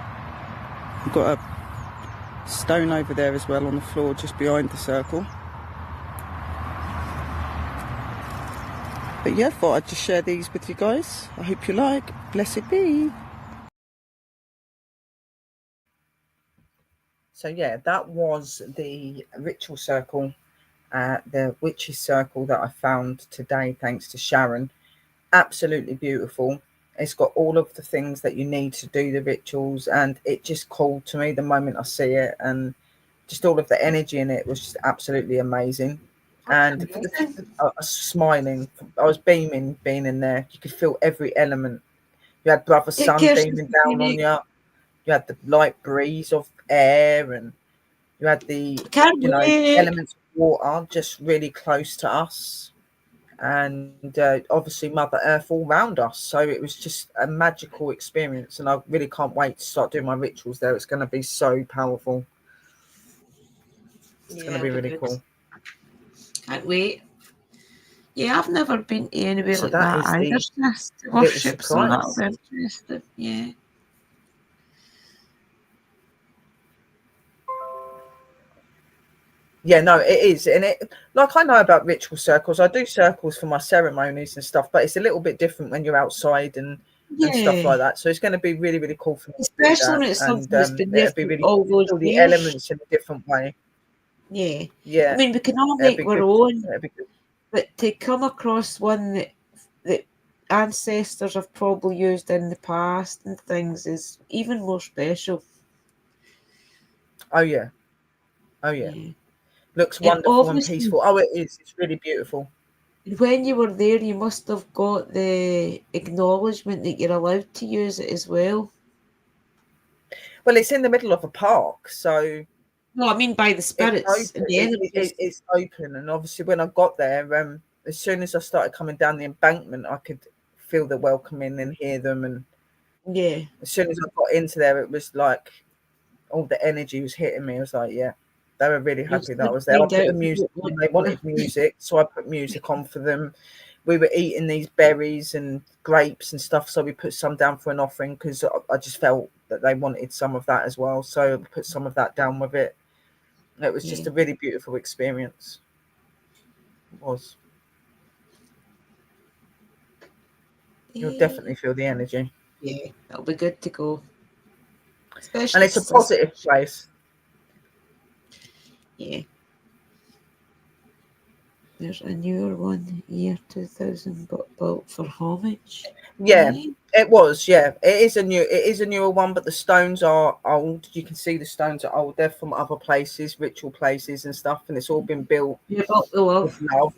We've got a stone over there as well on the floor just behind the circle. But yeah, I thought I'd just share these with you guys. I hope you like. Blessed be. So yeah, that was the ritual circle, the witch's circle that I found today, thanks to Sharon. Absolutely beautiful. It's got all of the things that you need to do the rituals, and it just called to me the moment I see it, and just all of the energy in it was just absolutely amazing. And I was smiling, I was beaming being in there. You could feel every element. You had Brother Sun beaming down on you. You had the light breeze of air, and you had the elements of water just really close to us, and obviously Mother Earth all around us. So it was just a magical experience, and I really can't wait to start doing my rituals there. It's going to be so powerful. It's going to be really cool. Can't wait. Yeah, I've never been to anywhere So like that that is either. To worship, so that'll be interesting. Yeah. Yeah, no, it is. And it, like, I know about ritual circles. I do circles for my ceremonies and stuff, but it's a little bit different when you're outside and stuff like that. So it's going to be really, really cool for me. Especially when it's something that's been there for be really all those feel the years. elements in a different way. Yeah. I Yeah, mean, we can all it'd make be our good. own, It'd be good. but to come across one that ancestors have probably used in the past and things is even more special. Oh yeah, oh yeah. Yeah. Looks And wonderful and obviously, peaceful. Oh, it is. It's really beautiful. when you were there, you must have got the acknowledgement that you're allowed to use it as well. Well, it's in the middle of a park, so No, I mean by the it's spirits and open. the energies. It's open, and obviously when I got there, as soon as I started coming down the embankment, I could feel the welcoming and hear them. And Yeah. as soon as I got into there, it was like all the energy was hitting me. I was like, yeah, they were really You'll happy that I soon was there. I find put out the if you music want on. They to. wanted music, so I put music on for them. We were eating these berries and grapes and stuff, so we put some down for an offering because I just felt that they wanted some of that as well. So I put some of that down with it. It was just Yeah. a really beautiful experience. It was. You'll Yeah. definitely feel the energy, Yeah. It'll be good to go. and Especially it's a since, positive place. yeah. There's a newer one, year 2000, but built for homage. Yeah, Yeah. it was. Yeah, it is a newer one, but the stones are old. You can see the stones are old. They're from other places, ritual places and stuff, and it's all been built Yeah, built the with love. love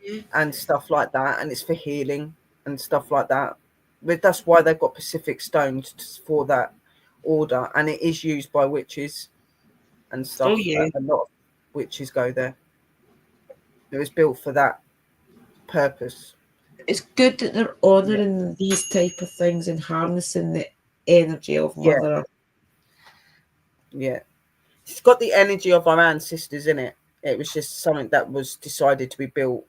Yeah. and stuff like that, and it's for healing and stuff like that. But that's why they've got Pacific stones for that order, and it is used by witches and Oh, stuff. yeah. A lot of witches go there. It was built for that purpose. It's good that they're Yeah, honouring these type of things and harnessing the energy of yeah, Mother Earth. yeah. It's got the energy of our ancestors in it. It was just something that was decided to be built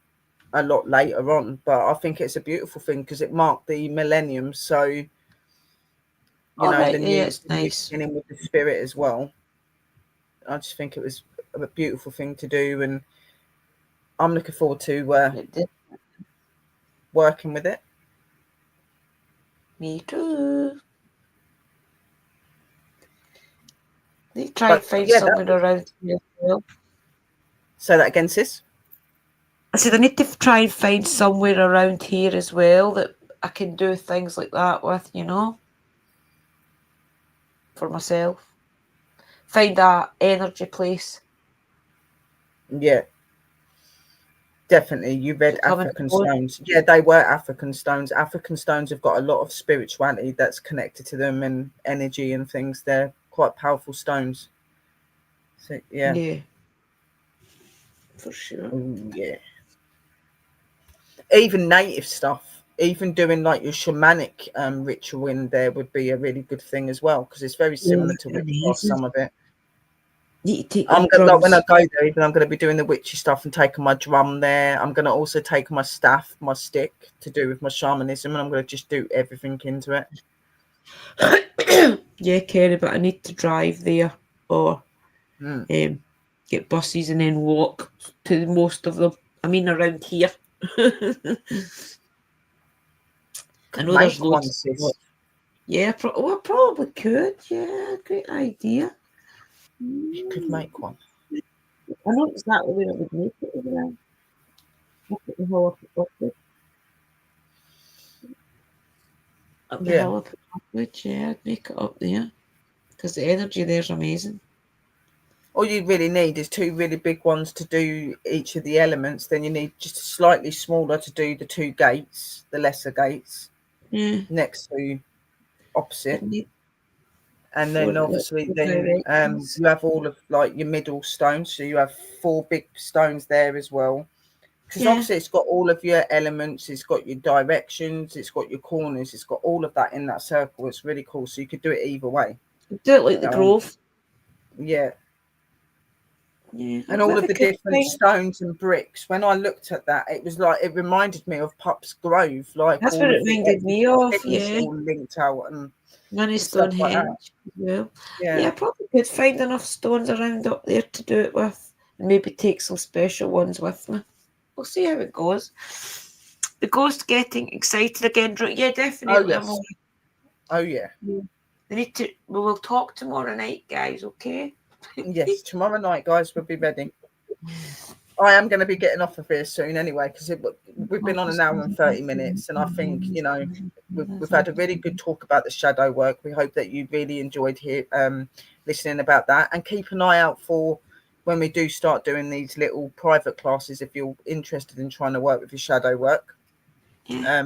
a lot later on, but I think it's a beautiful thing because it marked the millennium. So All right, yeah, the it's new nice. beginning with the spirit as well. I just think it was a beautiful thing to do, and I'm looking forward to It did. working with it. Me too. They try and But find yeah, that somewhere was, around here as well. say that again, sis. I said I need to try and find somewhere around here as well that I can do things like that with, for myself. Find that energy place Yeah, definitely. You to read come and African go. stones. Yeah, they were African stones. African stones have got a lot of spirituality that's connected to them and energy and things. They're quite powerful stones. So yeah, Yeah, for sure. yeah. Even native stuff, even doing like your shamanic ritual in there would be a really good thing as well because it's very Yeah, similar to witchcraft. amazing. Some of it. Need to take I'm them gonna like when I drums. go there, even I'm gonna be doing the witchy stuff and taking my drum there. I'm gonna also take my staff, my stick to do with my shamanism, and I'm gonna just do everything into it. Yeah, Kerry, but I need to drive there or Mm. um, get buses and then walk to most of them. I mean, around here. I Could know there's make one, loads. sis. Yeah, I probably could. Yeah, great idea. You could Mm, make one. I know exactly where I would make it over there. Up at the hill up the Yeah. hill up at Buckwood, yeah, I'd make it up there because the energy there's amazing. All you really need is two really big ones to do each of the elements. Then you need just a slightly smaller to do the two gates, the lesser gates, Yeah, next to I opposite. need And four then obviously then directions. you have all of like your middle stones. So you have four big stones there as well. Because Yeah, obviously it's got all of your elements, it's got your directions, it's got your corners, it's got all of that in that circle. It's really cool. So you could do it either way. do it like the Um, Grove. yeah. Yeah, I And all of maybe the could different find. stones and bricks. When I looked at that, it was like it reminded me of Pups Grove, like That's what all it of the reminded me of. things Yeah, all linked out mini and stuff like that. Stonehenge as well. Yeah, Yeah. I probably could find enough stones around up there to do it with, and maybe take some special ones with me. We'll see how it goes. The ghost getting excited again. Yeah, Oh definitely. yes. Oh yeah. They need to. We will talk tomorrow night, guys. Okay. Yes. Tomorrow night, guys, we'll be ready. I am going to be getting off of here soon anyway, because we've been on an hour and 30 minutes, and I think, you know, we've had a really good talk about the shadow work. We hope that you really enjoyed listening about that, and keep an eye out for when we do start doing these little private classes if you're interested in trying to work with your shadow work. Yeah.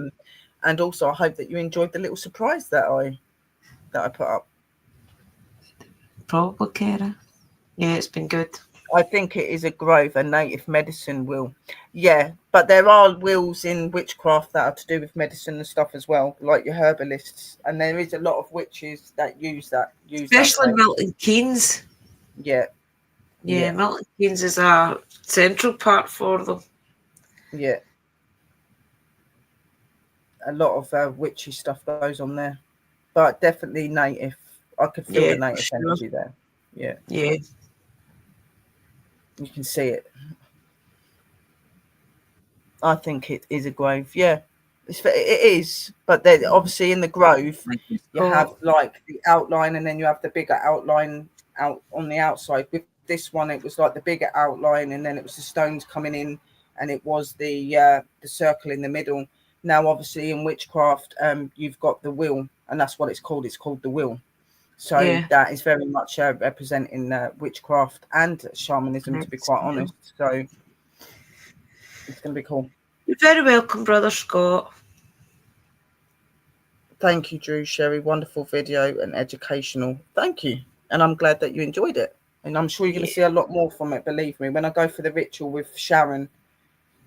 And also I hope that you enjoyed the little surprise that I put up. Probably, Kara. Yeah, it's been good. I think it is a grove, a native medicine will. Yeah, but there are wills in witchcraft that are to do with medicine and stuff as well, like your herbalists. And there is a lot of witches that use that Especially way. Milton Keynes. Yeah. Yeah, Milton Keynes is a central part for them. Yeah. A lot of witchy stuff goes on there. But definitely native. I could feel the native energy there. Yeah. Yeah. You can see it. I think it is a grove. Yeah. It is, but then obviously in the grove you have like the outline, and then you have the bigger outline out on the outside. With this one, it was like the bigger outline, and then it was the stones coming in, and it was the circle in the middle. Now, obviously in witchcraft, you've got the wheel, and that's what it's called. It's called the wheel. So that is very much representing witchcraft and shamanism, to be quite honest. So it's going to be cool. You're very welcome, Brother Scott. Thank you, Drew, Sherry. Wonderful video and educational. Thank you. And I'm glad that you enjoyed it. And I'm sure you're going to see a lot more from it, believe me. When I go for the ritual with Sharon,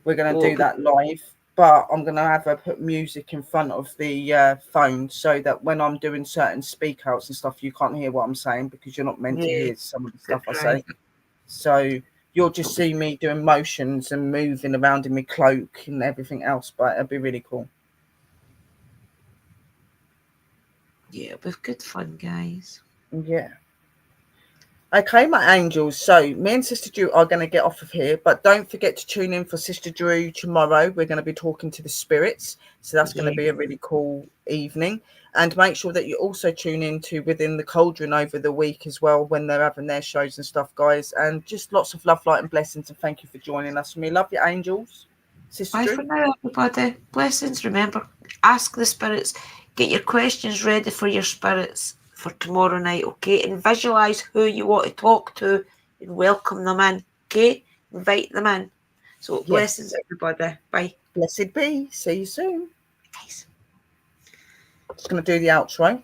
we're going to do that live. But I'm going to have her put music in front of the phone so that when I'm doing certain speak outs and stuff, you can't hear what I'm saying, because you're not meant to hear some of the stuff I say. So you'll just see me doing motions and moving around in my cloak and everything else. But it'll be really cool. Yeah, with good fun, guys. Yeah. Okay, my angels. So me and Sister Drew are going to get off of here, but don't forget to tune in for Sister Drew tomorrow. We're going to be talking to the spirits, so that's going to be a really cool evening. And make sure that you also tune in to Within the Cauldron over the week as well, when they're having their shows and stuff, guys. And just lots of love, light, and blessings. And thank you for joining us. We love you, angels. Sister Bye Drew. for now, everybody. Blessings. Remember, ask the spirits. Get your questions ready for your spirits for tomorrow night, okay? And visualize who you want to talk to and welcome them in, okay? Invite them in. So, blessings, everybody. Bye. Blessed be. See you soon. Guys. Just going to do the outro.